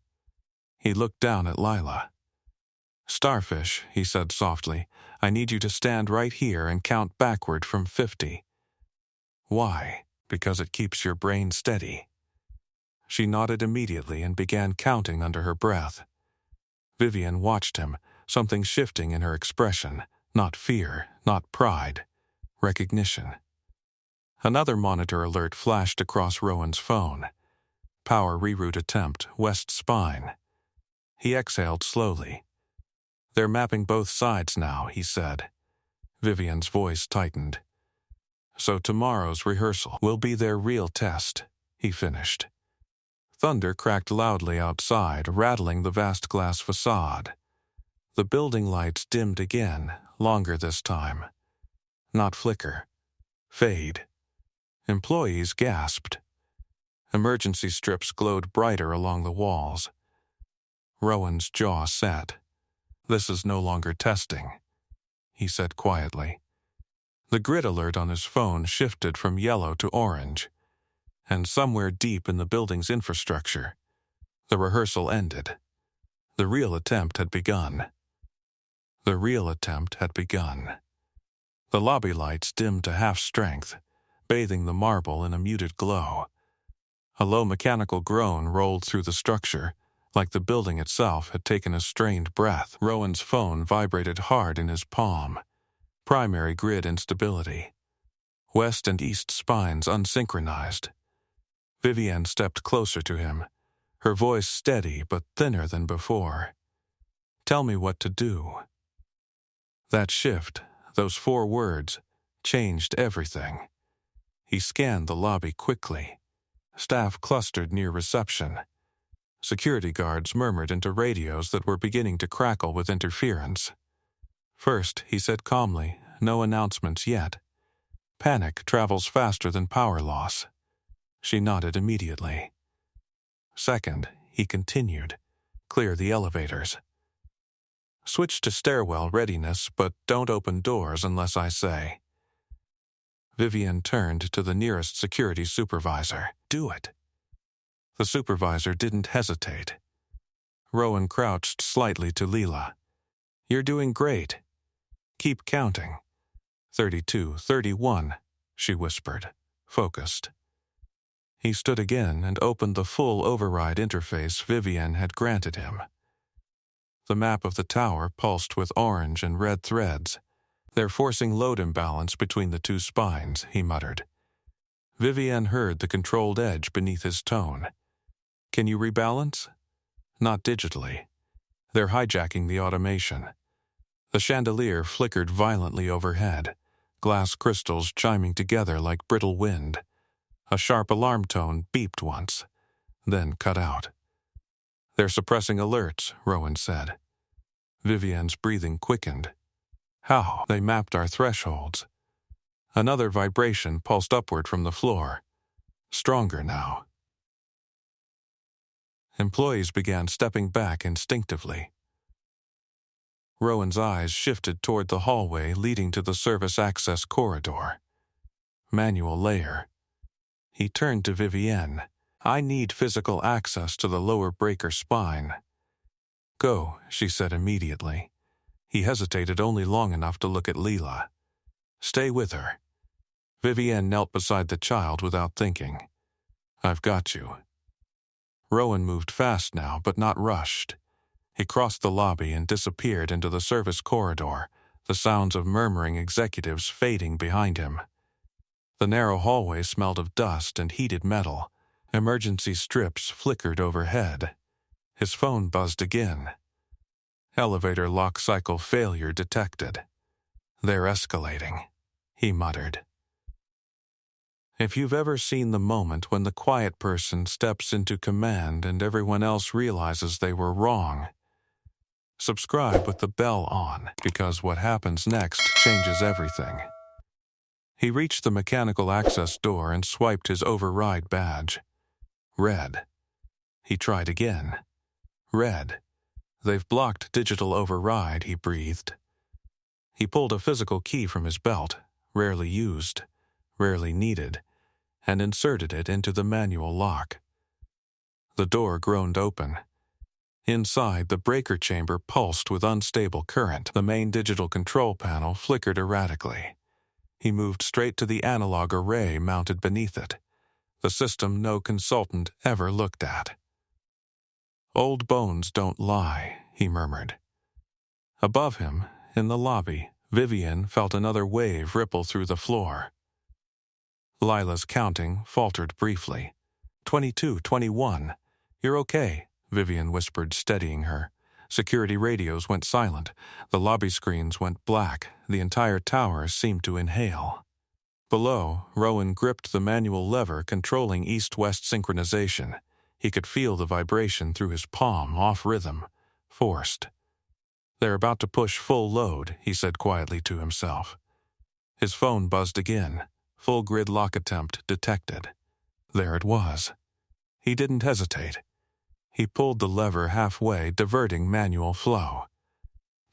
Speaker 2: He looked down at Lila. Starfish, he said softly, I need you to stand right here and count backward from 50. Why? because it keeps your brain steady. She nodded immediately and began counting under her breath. Vivian watched him, something shifting in her expression, not fear, not pride, recognition. Another monitor alert flashed across Rowan's phone. Power reroute attempt, west spine. He exhaled slowly. They're mapping both sides now, he said. Vivian's voice tightened. So tomorrow's rehearsal will be their real test, he finished. Thunder cracked loudly outside, rattling the vast glass facade. The building lights dimmed again, longer this time. Not flicker. Fade. Employees gasped. Emergency strips glowed brighter along the walls. Rowan's jaw set. This is no longer testing, he said quietly. The grid alert on his phone shifted from yellow to orange, and somewhere deep in the building's infrastructure, the rehearsal ended. The real attempt had begun. The real attempt had begun. The lobby lights dimmed to half strength, bathing the marble in a muted glow. A low mechanical groan rolled through the structure, like the building itself had taken a strained breath. Rowan's phone vibrated hard in his palm. Primary grid instability. West and east spines unsynchronized. Vivian stepped closer to him, her voice steady but thinner than before. Tell me what to do. That shift, those 4 words, changed everything. He scanned the lobby quickly. Staff clustered near reception. Security guards murmured into radios that were beginning to crackle with interference. First, he said calmly, no announcements yet. Panic travels faster than power loss. She nodded immediately. Second, he continued, clear the elevators. Switch to stairwell readiness, but don't open doors unless I say. Vivian turned to the nearest security supervisor. Do it. The supervisor didn't hesitate. Rowan crouched slightly to Leela. You're doing great. Keep counting. 32, 31, she whispered, focused. He stood again and opened the full override interface Vivian had granted him. The map of the tower pulsed with orange and red threads. They're forcing load imbalance between the 2 spines, he muttered. Vivian heard the controlled edge beneath his tone. Can you rebalance? Not digitally. They're hijacking the automation. The chandelier flickered violently overhead, glass crystals chiming together like brittle wind. A sharp alarm tone beeped once, then cut out. They're suppressing alerts, Rowan said. Vivian's breathing quickened. How? They mapped our thresholds. Another vibration pulsed upward from the floor. Stronger now. Employees began stepping back instinctively. Rowan's eyes shifted toward the hallway leading to the service access corridor. Manual layer. He turned to Vivienne. I need physical access to the lower breaker spine. Go, she said immediately. He hesitated only long enough to look at Leela. Stay with her. Vivienne knelt beside the child without thinking. I've got you. Rowan moved fast now, but not rushed. He crossed the lobby and disappeared into the service corridor, the sounds of murmuring executives fading behind him. The narrow hallway smelled of dust and heated metal. Emergency strips flickered overhead. His phone buzzed again. Elevator lock cycle failure detected. They're escalating, he muttered. If you've ever seen the moment when the quiet person steps into command and everyone else realizes they were wrong, subscribe with the bell on, because what happens next changes everything. He reached the mechanical access door and swiped his override badge. Red. He tried again. Red. They've blocked digital override, he breathed. He pulled a physical key from his belt, rarely used, rarely needed, and inserted it into the manual lock. The door groaned open. Inside, the breaker chamber pulsed with unstable current. The main digital control panel flickered erratically. He moved straight to the analog array mounted beneath it, the system no consultant ever looked at. "Old bones don't lie," he murmured. Above him, in the lobby, Vivian felt another wave ripple through the floor. Lila's counting faltered briefly. 22, 21. "You're okay," Vivian whispered, steadying her. Security radios went silent. The lobby screens went black. The entire tower seemed to inhale. Below, Rowan gripped the manual lever controlling east-west synchronization. He could feel the vibration through his palm, off rhythm, forced. "They're about to push full load," he said quietly to himself. His phone buzzed again. Full grid lock attempt detected. There it was. He didn't hesitate. He pulled the lever halfway, diverting manual flow.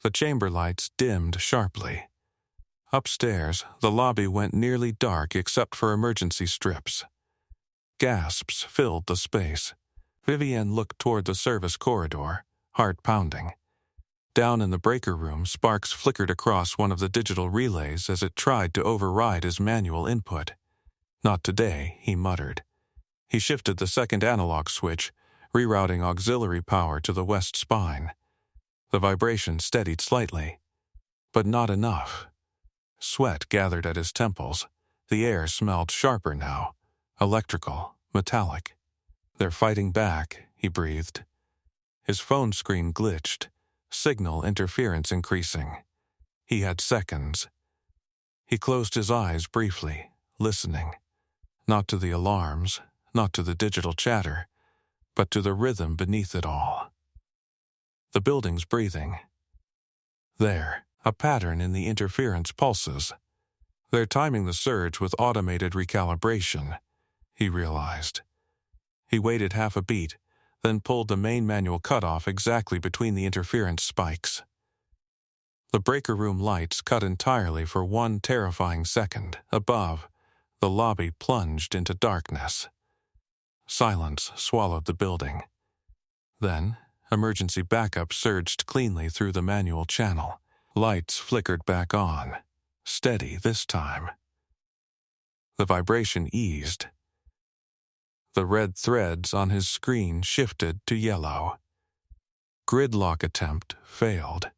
Speaker 2: The chamber lights dimmed sharply. Upstairs, the lobby went nearly dark except for emergency strips. Gasps filled the space. Vivian looked toward the service corridor, heart pounding. Down in the breaker room, sparks flickered across one of the digital relays as it tried to override his manual input. "Not today," he muttered. He shifted the second analog switch, rerouting auxiliary power to the west spine. The vibration steadied slightly, but not enough. Sweat gathered at his temples. The air smelled sharper now, electrical, metallic. "They're fighting back," he breathed. His phone screen glitched, signal interference increasing. He had seconds. He closed his eyes briefly, listening. Not to the alarms, not to the digital chatter, but to the rhythm beneath it all. The building's breathing. There, a pattern in the interference pulses. They're timing the surge with automated recalibration, he realized. He waited half a beat, then pulled the main manual cutoff exactly between the interference spikes. The breaker room lights cut entirely for one terrifying second. Above, the lobby plunged into darkness. Silence swallowed the building. Then, emergency backup surged cleanly through the manual channel. Lights flickered back on, steady this time. The vibration eased. The red threads on his screen shifted to yellow. Gridlock attempt failed.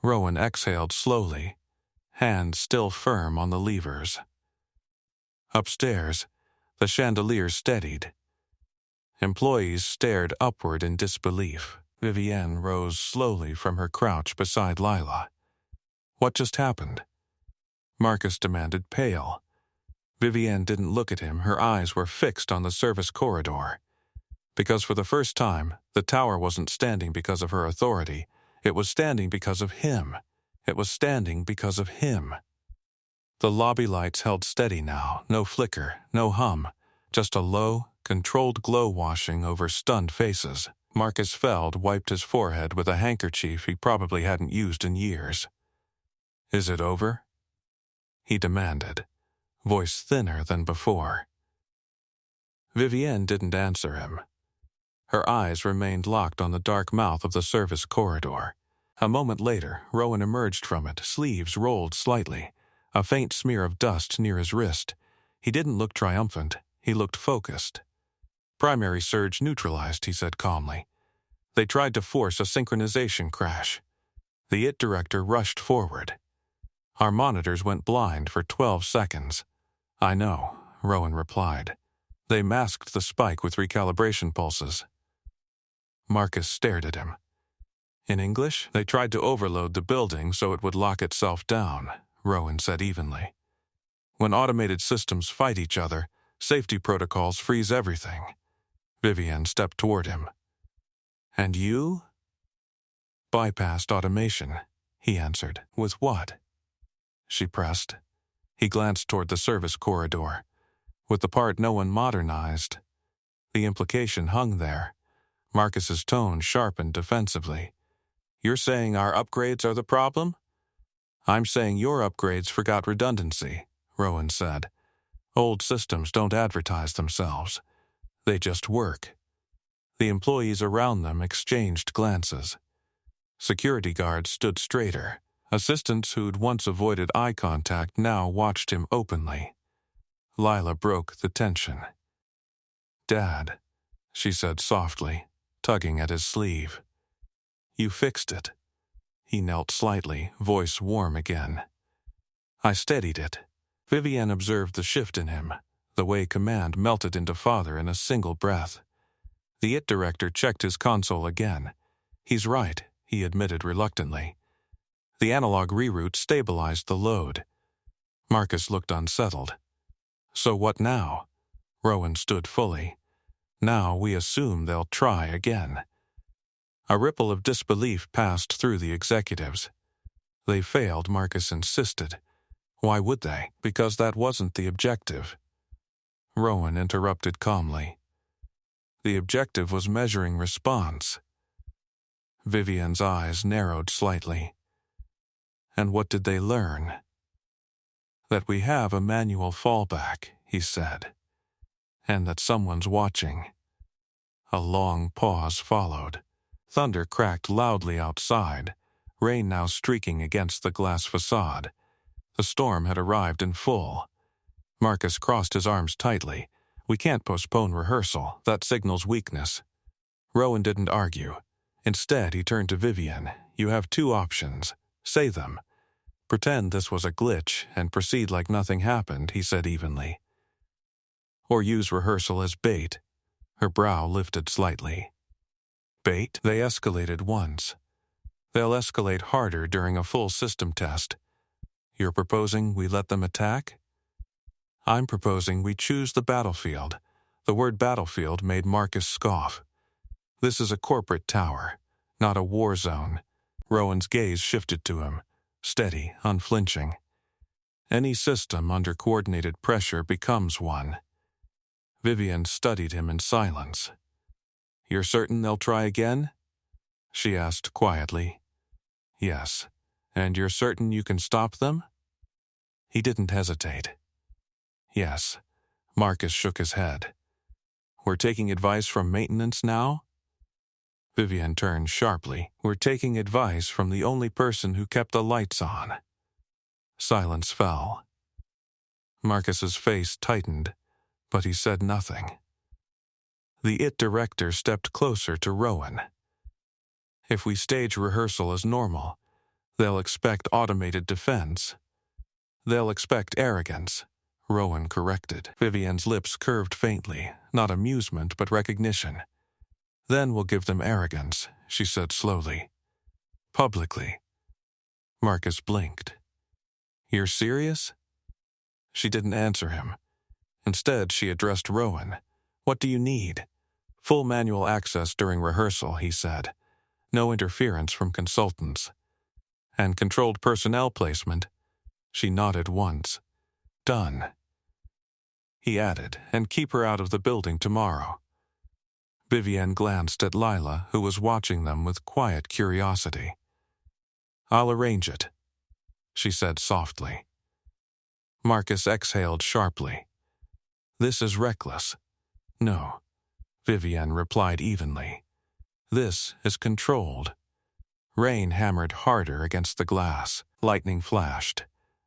Speaker 2: Rowan exhaled slowly, hands still firm on the levers. Upstairs, the chandelier steadied. Employees stared upward in disbelief. Vivienne rose slowly from her crouch beside Lila. "What just happened?" Marcus demanded, pale. Vivienne didn't look at him. Her eyes were fixed on the service corridor. Because for the first time, the tower wasn't standing because of her authority. It was standing because of him. It was standing because of him. The lobby lights held steady now, no flicker, no hum, just a low, controlled glow washing over stunned faces. Marcus Feld wiped his forehead with a handkerchief he probably hadn't used in years. "Is it over?" he demanded, voice thinner than before. Vivienne didn't answer him. Her eyes remained locked on the dark mouth of the service corridor. A moment later, Rowan emerged from it, sleeves rolled slightly, a faint smear of dust near his wrist. He didn't look triumphant. He looked focused. "Primary surge neutralized," he said calmly. "They tried to force a synchronization crash." The IT director rushed forward. "Our monitors went blind for 12 seconds. "I know," Rowan replied. "They masked the spike with recalibration pulses." Marcus stared at him. "In English, they tried to overload the building so it would lock itself down," Rowan said evenly. "When automated systems fight each other, safety protocols freeze everything." Vivienne stepped toward him. "And you?" "Bypassed automation," he answered. "With what?" She pressed. He glanced toward the service corridor. "With the part no one modernized." The implication hung there. Marcus's tone sharpened defensively. "You're saying our upgrades are the problem?" "I'm saying your upgrades forgot redundancy," Rowan said. "Old systems don't advertise themselves. They just work." The employees around them exchanged glances. Security guards stood straighter, Assistants who'd once avoided eye contact now watched him openly. Lila broke the tension. "Dad," she said softly, tugging at his sleeve. "You fixed it." He knelt slightly, voice warm again. "I steadied it." Vivian observed the shift in him, the way command melted into father in a single breath. The IT director checked his console again. "He's right," he admitted reluctantly. The analog reroute stabilized the load. Marcus looked unsettled. "So what now?" Rowan stood fully. "Now we assume they'll try again." A ripple of disbelief passed through the executives. "They failed," Marcus insisted. "Why would they?" "Because that wasn't the objective." Rowan interrupted calmly. "The objective was measuring response." Vivian's eyes narrowed slightly. "And what did they learn?" "That we have a manual fallback," he said. "And that someone's watching." A long pause followed. Thunder cracked loudly outside, rain now streaking against the glass facade. The storm had arrived in full. Marcus crossed his arms tightly. "We can't postpone rehearsal. That signals weakness." Rowan didn't argue. Instead, he turned to Vivian. "You have two options. Say them. Pretend this was a glitch and proceed like nothing happened," he said evenly. "Or use rehearsal as bait." Her brow lifted slightly. "Bait?" "They escalated once. They'll escalate harder during a full system test. You're proposing we let them attack?" "I'm proposing we choose the battlefield." The word battlefield made Marcus scoff. "This is a corporate tower, not a war zone." Rowan's gaze shifted to him, steady, unflinching. "Any system under coordinated pressure becomes one." Vivian studied him in silence. "You're certain they'll try again?" she asked quietly. "Yes. And you're certain you can stop them?" He didn't hesitate. "Yes." Marcus shook his head. "We're taking advice from maintenance now?" Vivian turned sharply. "We're taking advice from the only person who kept the lights on." Silence fell. Marcus's face tightened, but he said nothing. The IT director stepped closer to Rowan. "If we stage rehearsal as normal, they'll expect automated defense." "They'll expect arrogance," Rowan corrected. Vivian's lips curved faintly, not amusement but recognition. "Then we'll give them arrogance," she said slowly. "Publicly." Marcus blinked. "You're serious?" She didn't answer him. Instead, she addressed Rowan. "What do you need?" "Full manual access during rehearsal," he said. "No interference from consultants." "And controlled personnel placement." She nodded once. "Done." He added, "And keep her out of the building tomorrow." Vivian glanced at Lila, who was watching them with quiet curiosity. "I'll arrange it," she said softly. Marcus exhaled sharply. "This is reckless." "No," Vivian replied evenly. "This is controlled." Rain hammered harder against the glass. Lightning flashed,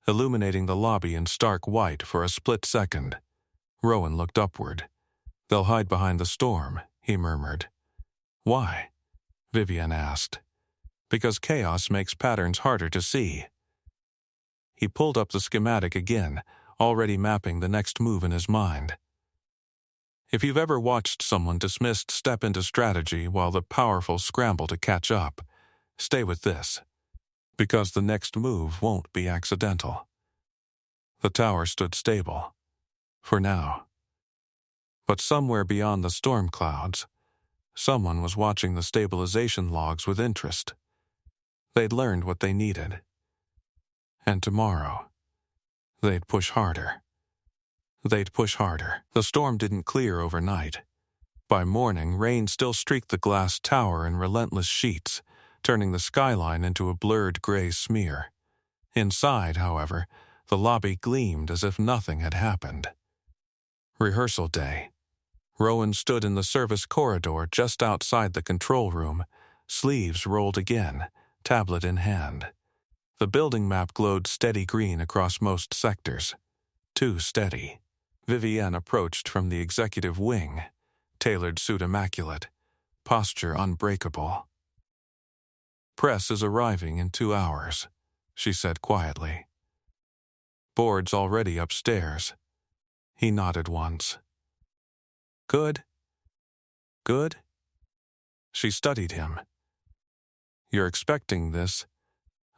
Speaker 2: illuminating the lobby in stark white for a split second. Rowan looked upward. "They'll hide behind the storm," he murmured. "Why?" Vivian asked. "Because chaos makes patterns harder to see." He pulled up the schematic again, already mapping the next move in his mind. If you've ever watched someone dismissed step into strategy while the powerful scramble to catch up, stay with this. Because the next move won't be accidental. The tower stood stable. For now. But somewhere beyond the storm clouds, someone was watching the stabilization logs with interest. They'd learned what they needed. And tomorrow, they'd push harder. They'd push harder. The storm didn't clear overnight. By morning, rain still streaked the glass tower in relentless sheets, turning the skyline into a blurred gray smear. Inside, however, the lobby gleamed as if nothing had happened. Rehearsal day. Rowan stood in the service corridor just outside the control room, sleeves rolled again, tablet in hand. The building map glowed steady green across most sectors. Too steady. Vivienne approached from the executive wing, tailored suit immaculate, posture unbreakable. "Press is arriving in 2 hours," she said quietly. "Board's already upstairs." He nodded once. "Good? Good?" She studied him. "You're expecting this?"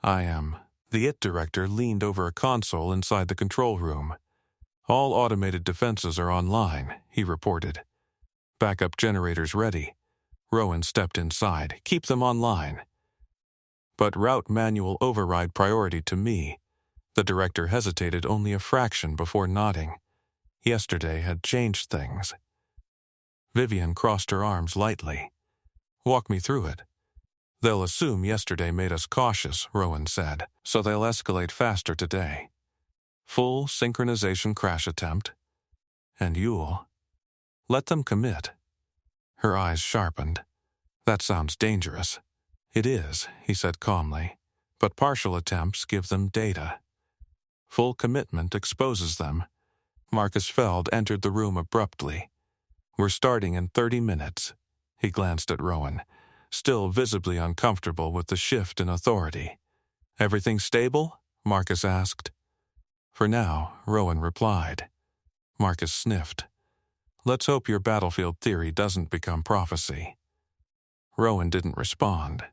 Speaker 2: "I am." The IT director leaned over a console inside the control room. "All automated defenses are online," he reported. "Backup generators ready." Rowan stepped inside. "Keep them online." "But route manual override priority to me." The director hesitated only a fraction before nodding. Yesterday had changed things. Vivienne crossed her arms lightly. "Walk me through it." "They'll assume yesterday made us cautious," Rowan said, "so they'll escalate faster today. Full synchronization crash attempt. And you'll let them commit." Her eyes sharpened. "That sounds dangerous." "It is," he said calmly, "but partial attempts give them data. Full commitment exposes them." Marcus Feld entered the room abruptly. "We're starting in 30 minutes. He glanced at Rowan, still visibly uncomfortable with the shift in authority. "Everything stable?" Marcus asked. "For now," Rowan replied. Marcus sniffed. "Let's hope your battlefield theory doesn't become prophecy." Rowan didn't respond.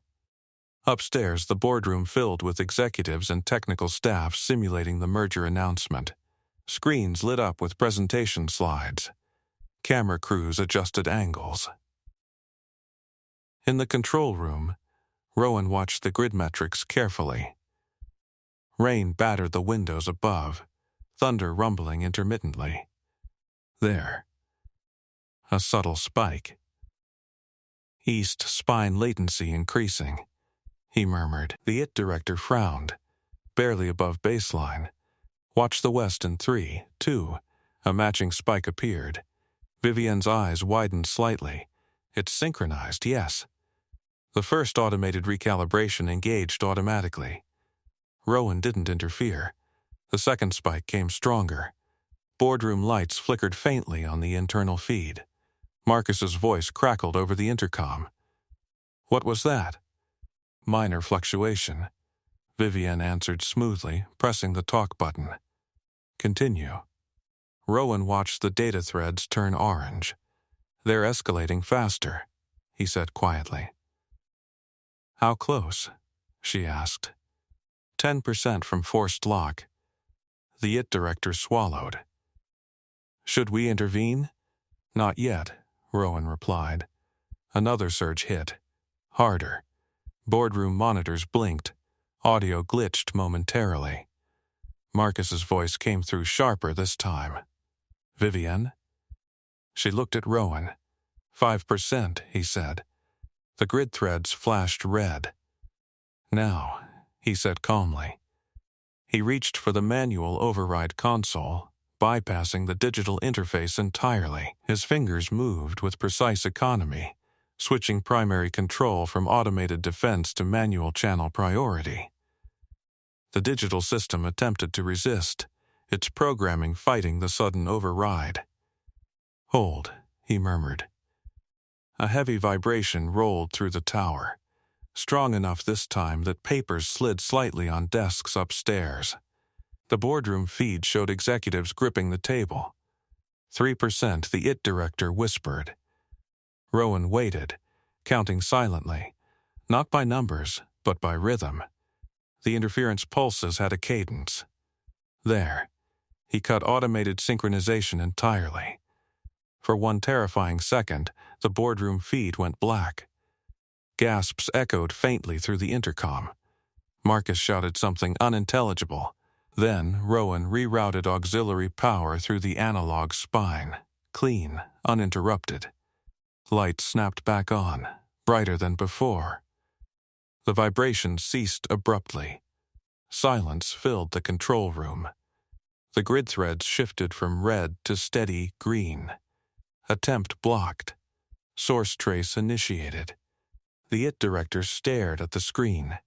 Speaker 2: Upstairs, the boardroom filled with executives and technical staff simulating the merger announcement. Screens lit up with presentation slides. Camera crews adjusted angles. In the control room, Rowan watched the grid metrics carefully. Rain battered the windows above, thunder rumbling intermittently. There. A subtle spike. "East spine latency increasing," he murmured. The IT director frowned, barely above baseline. "Watch the west in 3, 2. A matching spike appeared. Vivienne's eyes widened slightly. "It's synchronized, yes." The first automated recalibration engaged automatically. Rowan didn't interfere. The second spike came stronger. Boardroom lights flickered faintly on the internal feed. Marcus's voice crackled over the intercom. "What was that?" "Minor fluctuation," Vivienne answered smoothly, pressing the talk button. "Continue." Rowan watched the data threads turn orange. "They're escalating faster," he said quietly. "How close?" she asked. 10% from forced lock." The IT director swallowed. "Should we intervene?" "Not yet," Rowan replied. Another surge hit. Harder. Boardroom monitors blinked. Audio glitched momentarily. Marcus's voice came through sharper this time. "Vivienne?" She looked at Rowan. 5%, he said. The grid threads flashed red. "Now," he said calmly. He reached for the manual override console, bypassing the digital interface entirely. His fingers moved with precise economy, switching primary control from automated defense to manual channel priority. The digital system attempted to resist, its programming fighting the sudden override. "Hold," he murmured. A heavy vibration rolled through the tower, strong enough this time that papers slid slightly on desks upstairs. The boardroom feed showed executives gripping the table. 3%, the IT director whispered. Rowan waited, counting silently, not by numbers, but by rhythm. The interference pulses had a cadence. There. He cut automated synchronization entirely. For one terrifying second, the boardroom feed went black. Gasps echoed faintly through the intercom. Marcus shouted something unintelligible. Then Rowan rerouted auxiliary power through the analog spine, clean, uninterrupted. Lights snapped back on, brighter than before. The vibration ceased abruptly. Silence filled the control room. The grid threads shifted from red to steady green. Attempt blocked. Source trace initiated. The IT director stared at the screen.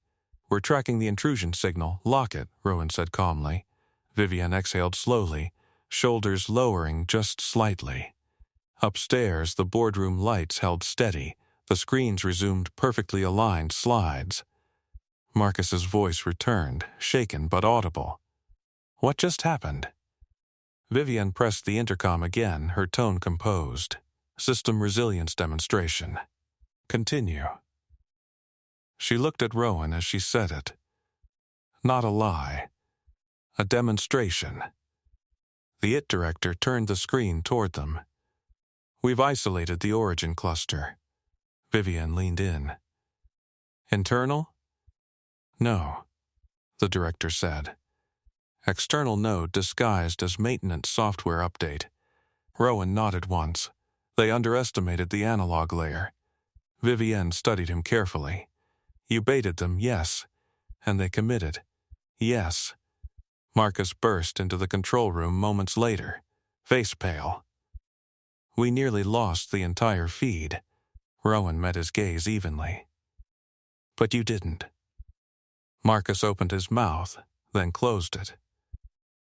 Speaker 2: We're tracking the intrusion signal. Lock it, Rowan said calmly. Vivian exhaled slowly, shoulders lowering just slightly. Upstairs, the boardroom lights held steady. The screens resumed perfectly aligned slides. Marcus's voice returned, shaken but audible. What just happened? Vivian pressed the intercom again, her tone composed. System resilience demonstration. Continue. She looked at Rowan as she said it. Not a lie. A demonstration. The IT director turned the screen toward them. We've isolated the origin cluster. Vivian leaned in. Internal? No, the director said. External node disguised as maintenance software update. Rowan nodded once. They underestimated the analog layer. Vivienne studied him carefully. You baited them, yes. And they committed. Yes. Marcus burst into the control room moments later, face pale. We nearly lost the entire feed. Rowan met his gaze evenly. But you didn't. Marcus opened his mouth, then closed it.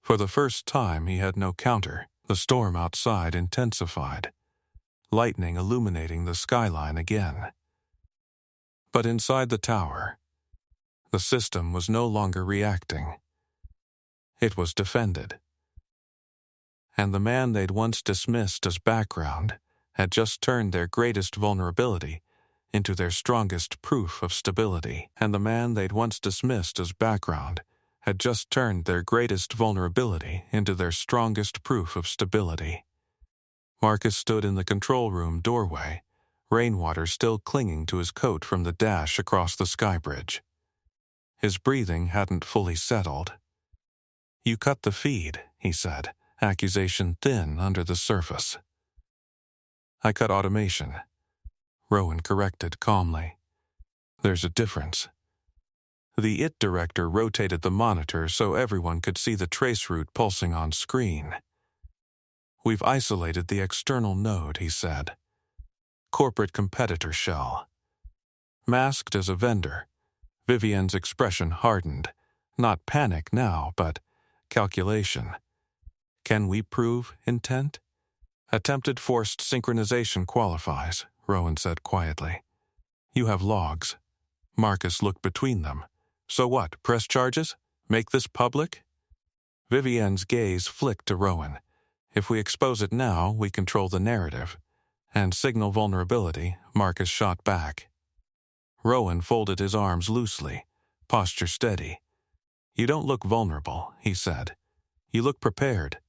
Speaker 2: For the first time, he had no counter. The storm outside intensified, lightning illuminating the skyline again. But inside the tower, the system was no longer reacting. It was defended. And the man they'd once dismissed as background had just turned their greatest vulnerability into their strongest proof of stability. And the man they'd once dismissed as background had just turned their greatest vulnerability into their strongest proof of stability. Marcus stood in the control room doorway, rainwater still clinging to his coat from the dash across the sky bridge. His breathing hadn't fully settled. You cut the feed, he said, accusation thin under the surface. I cut automation, Rowan corrected calmly. There's a difference. The IT director rotated the monitor so everyone could see the traceroute pulsing on screen. We've isolated the external node, he said. Corporate competitor shell. Masked as a vendor, Vivienne's expression hardened. Not panic now, but calculation. Can we prove intent? Attempted forced synchronization qualifies, Rowan said quietly. You have logs. Marcus looked between them. So what, press charges? Make this public? Vivienne's gaze flicked to Rowan. If we expose it now, we control the narrative. And signal vulnerability, Marcus shot back. Rowan folded his arms loosely, posture steady. You don't look vulnerable, he said. You look prepared.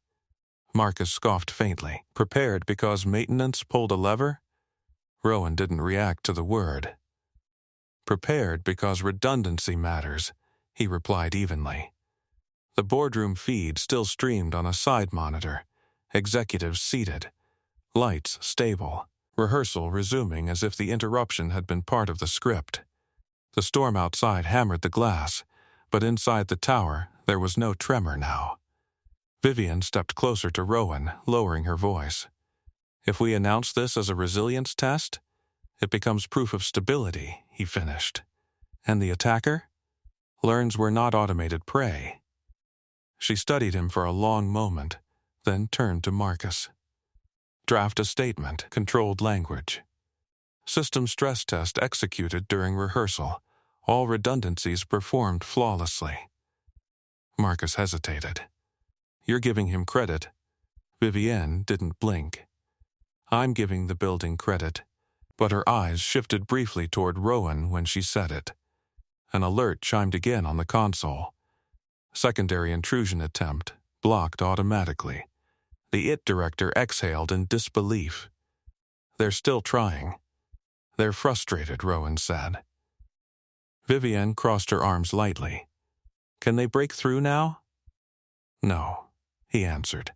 Speaker 2: Marcus scoffed faintly. Prepared because maintenance pulled a lever? Rowan didn't react to the word. Prepared because redundancy matters, he replied evenly. The boardroom feed still streamed on a side monitor, executives seated, lights stable, rehearsal resuming as if the interruption had been part of the script. The storm outside hammered the glass, but inside the tower there was no tremor now. Vivian stepped closer to Rowan, lowering her voice. If we announce this as a resilience test, it becomes proof of stability, he finished. And the attacker? Learns we're not automated prey. She studied him for a long moment, then turned to Marcus. Draft a statement, controlled language. System stress test executed during rehearsal. All redundancies performed flawlessly. Marcus hesitated. You're giving him credit. Vivienne didn't blink. I'm giving the building credit. But her eyes shifted briefly toward Rowan when she said it. An alert chimed again on the console. Secondary intrusion attempt, blocked automatically. The IT director exhaled in disbelief. They're still trying. They're frustrated, Rowan said. Vivienne crossed her arms lightly. Can they break through now? No, he answered.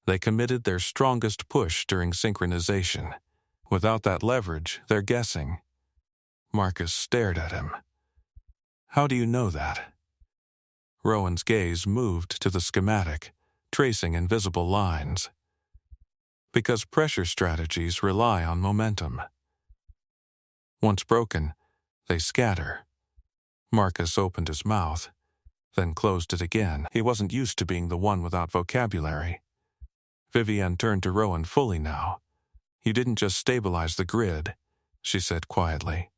Speaker 2: They committed their strongest push during synchronization. Without that leverage, they're guessing. Marcus stared at him. How do you know that? Rowan's gaze moved to the schematic, tracing invisible lines. Because pressure strategies rely on momentum. Once broken, they scatter. Marcus opened his mouth, then closed it again. He wasn't used to being the one without vocabulary. Vivienne turned to Rowan fully now. "You didn't just stabilize the grid," she said quietly.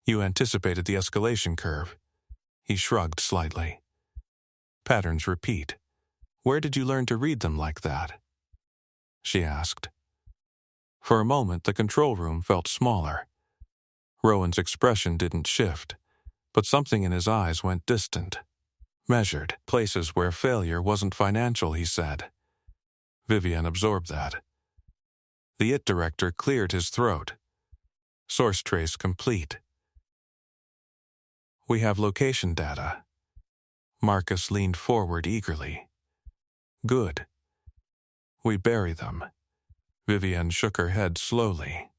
Speaker 2: "You anticipated the escalation curve." He shrugged slightly. "Patterns repeat. Where did you learn to read them like that?" she asked. For a moment, the control room felt smaller. Rowan's expression didn't shift, but something in his eyes went distant. "Measured places where failure wasn't financial," he said. Vivienne absorbed that. The IT director cleared his throat. "Source trace complete. We have location data." Marcus leaned forward eagerly. "Good. We bury them." Vivienne shook her head slowly.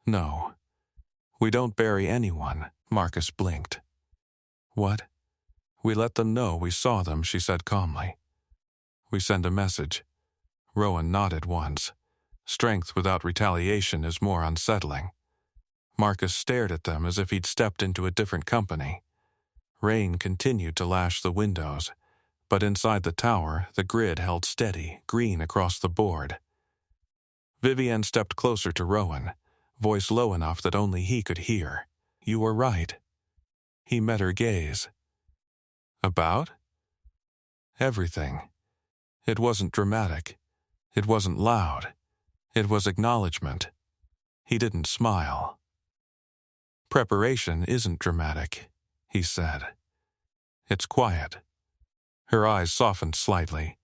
Speaker 2: "No. We don't bury anyone." Marcus blinked. "What?" "We let them know we saw them," she said calmly. "We send a message." Rowan nodded once. Strength without retaliation is more unsettling. Marcus stared at them as if he'd stepped into a different company. Rain continued to lash the windows, but inside the tower, the grid held steady, green across the board. Vivienne stepped closer to Rowan, voice low enough that only he could hear. "You were right." He met her gaze. "About?" "Everything." It wasn't dramatic. It wasn't loud. It was acknowledgement. He didn't smile. "Preparation isn't dramatic," he said. "It's quiet." Her eyes softened slightly.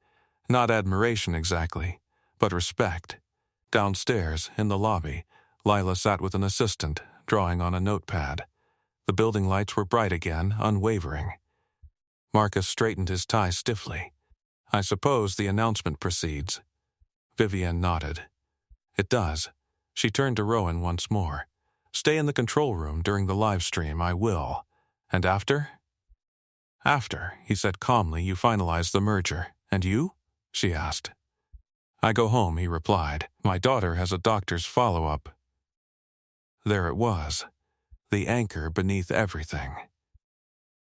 Speaker 2: Not admiration exactly, but respect. Downstairs, in the lobby, Lila sat with an assistant, drawing on a notepad. The building lights were bright again, unwavering. Marcus straightened his tie stiffly. "I suppose the announcement proceeds." Vivienne nodded. "It does." She turned to Rowan once more. "Stay in the control room during the live stream, I will. And after?" "After," he said calmly, "you finalize the merger. And you?" she asked. "I go home," he replied. "My daughter has a doctor's follow-up." There it was, the anchor beneath everything.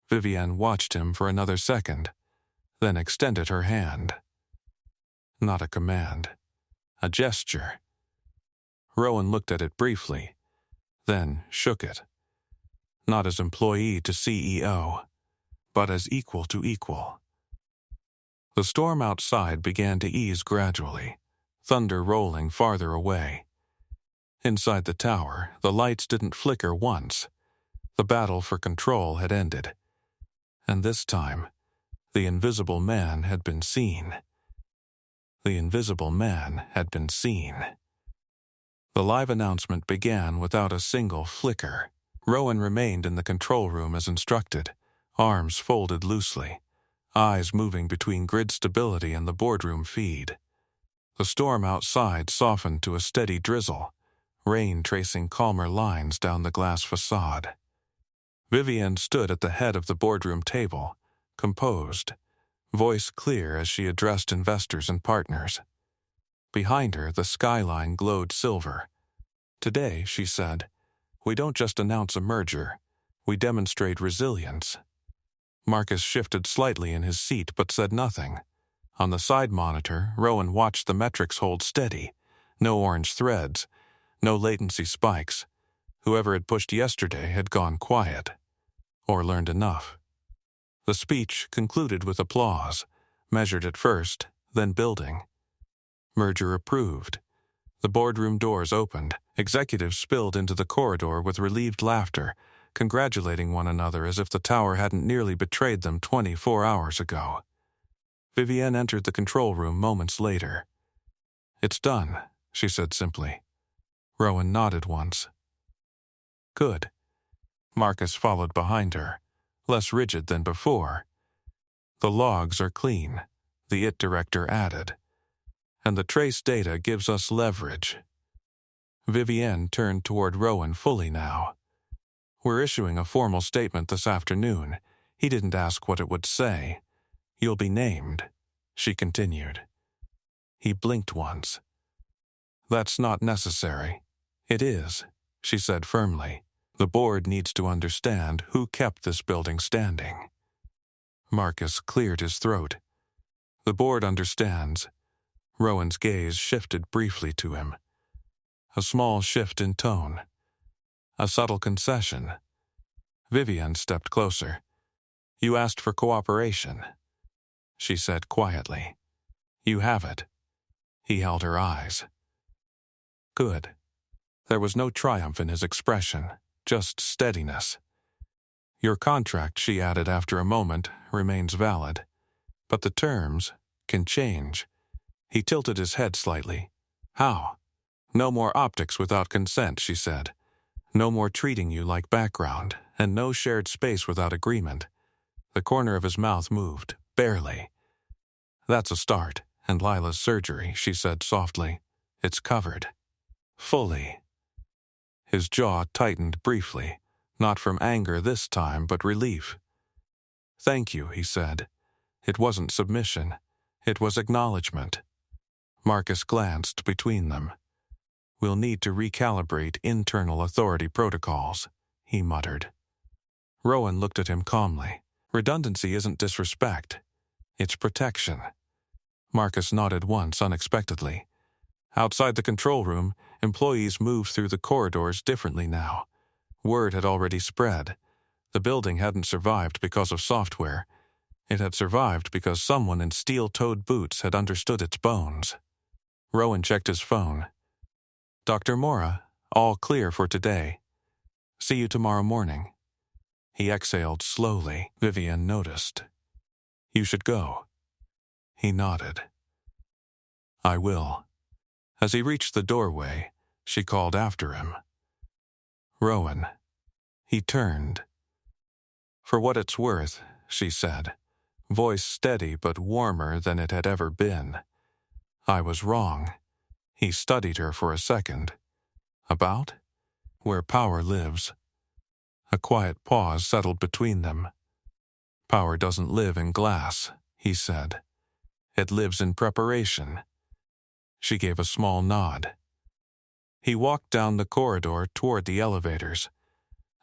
Speaker 2: Vivienne watched him for another second, then extended her hand. Not a command, a gesture. Rowan looked at it briefly, then shook it. Not as employee to CEO, but as equal to equal. The storm outside began to ease gradually, thunder rolling farther away. Inside the tower, the lights didn't flicker once. The battle for control had ended. And this time, the Invisible Man had been seen. The Invisible Man had been seen. The live announcement began without a single flicker. Rowan remained in the control room as instructed, arms folded loosely, eyes moving between grid stability and the boardroom feed. The storm outside softened to a steady drizzle, rain tracing calmer lines down the glass facade. Vivienne stood at the head of the boardroom table, composed, voice clear as she addressed investors and partners. Behind her, the skyline glowed silver. "Today," she said, "we don't just announce a merger, we demonstrate resilience." Marcus shifted slightly in his seat but said nothing. On the side monitor, Rowan watched the metrics hold steady. No orange threads, no latency spikes. Whoever had pushed yesterday had gone quiet. Or learned enough. The speech concluded with applause, measured at first, then building. Merger approved. The boardroom doors opened. Executives spilled into the corridor with relieved laughter, congratulating one another as if the tower hadn't nearly betrayed them 24 hours ago. Vivienne entered the control room moments later. "It's done," she said simply. Rowan nodded once. "Good." Marcus followed behind her, less rigid than before. "The logs are clean," the IT director added. "And the trace data gives us leverage." Vivienne turned toward Rowan fully now. "We're issuing a formal statement this afternoon." He didn't ask what it would say. "You'll be named," she continued. He blinked once. "That's not necessary." "It is," she said firmly. The board needs to understand who kept this building standing. Marcus cleared his throat. The board understands. Rowan's gaze shifted briefly to him. A small shift in tone. A subtle concession. Vivian stepped closer. You asked for cooperation, she said quietly. You have it. He held her eyes. Good. There was no triumph in his expression, just steadiness. Your contract, she added after a moment, remains valid. But the terms can change. He tilted his head slightly. How? No more optics without consent, she said. No more treating you like background, and no shared space without agreement. The corner of his mouth moved, barely. That's a start, and Lila's surgery, she said softly. It's covered. Fully. His jaw tightened briefly, not from anger this time, but relief. Thank you, he said. It wasn't submission. It was acknowledgement. Marcus glanced between them. We'll need to recalibrate internal authority protocols, he muttered. Rowan looked at him calmly. Redundancy isn't disrespect. It's protection. Marcus nodded once unexpectedly. Outside the control room, employees moved through the corridors differently now. Word had already spread. The building hadn't survived because of software. It had survived because someone in steel-toed boots had understood its bones. Rowan checked his phone. Dr. Mora, all clear for today. See you tomorrow morning. He exhaled slowly. Vivian noticed. You should go. He nodded. I will. As he reached the doorway, she called after him. Rowan. He turned. For what it's worth, she said, voice steady but warmer than it had ever been. I was wrong. He studied her for a second. About? Where power lives. A quiet pause settled between them. Power doesn't live in glass, he said. It lives in preparation. She gave a small nod. He walked down the corridor toward the elevators.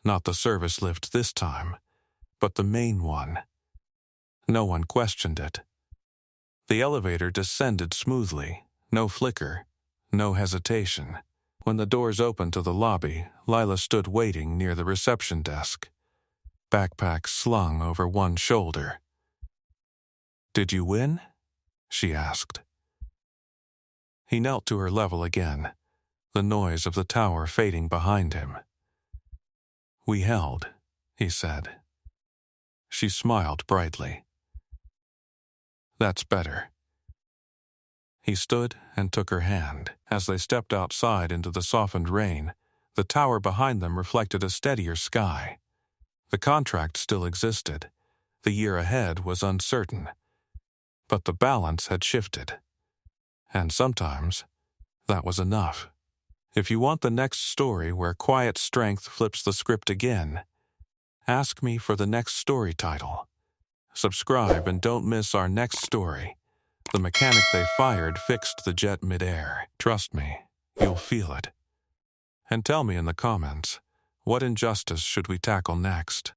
Speaker 2: Not the service lift this time, but the main one. No one questioned it. The elevator descended smoothly, no flicker, no hesitation. When the doors opened to the lobby, Lila stood waiting near the reception desk. Backpack slung over one shoulder. Did you win? She asked. He knelt to her level again, the noise of the tower fading behind him. We held, he said. She smiled brightly. That's better. He stood and took her hand. As they stepped outside into the softened rain, the tower behind them reflected a steadier sky. The contract still existed. The year ahead was uncertain. But the balance had shifted. And sometimes, that was enough. If you want the next story where quiet strength flips the script again, ask me for the next story title. Subscribe and don't miss our next story. The mechanic they fired fixed the jet midair. Trust me, you'll feel it. And tell me in the comments, what injustice should we tackle next?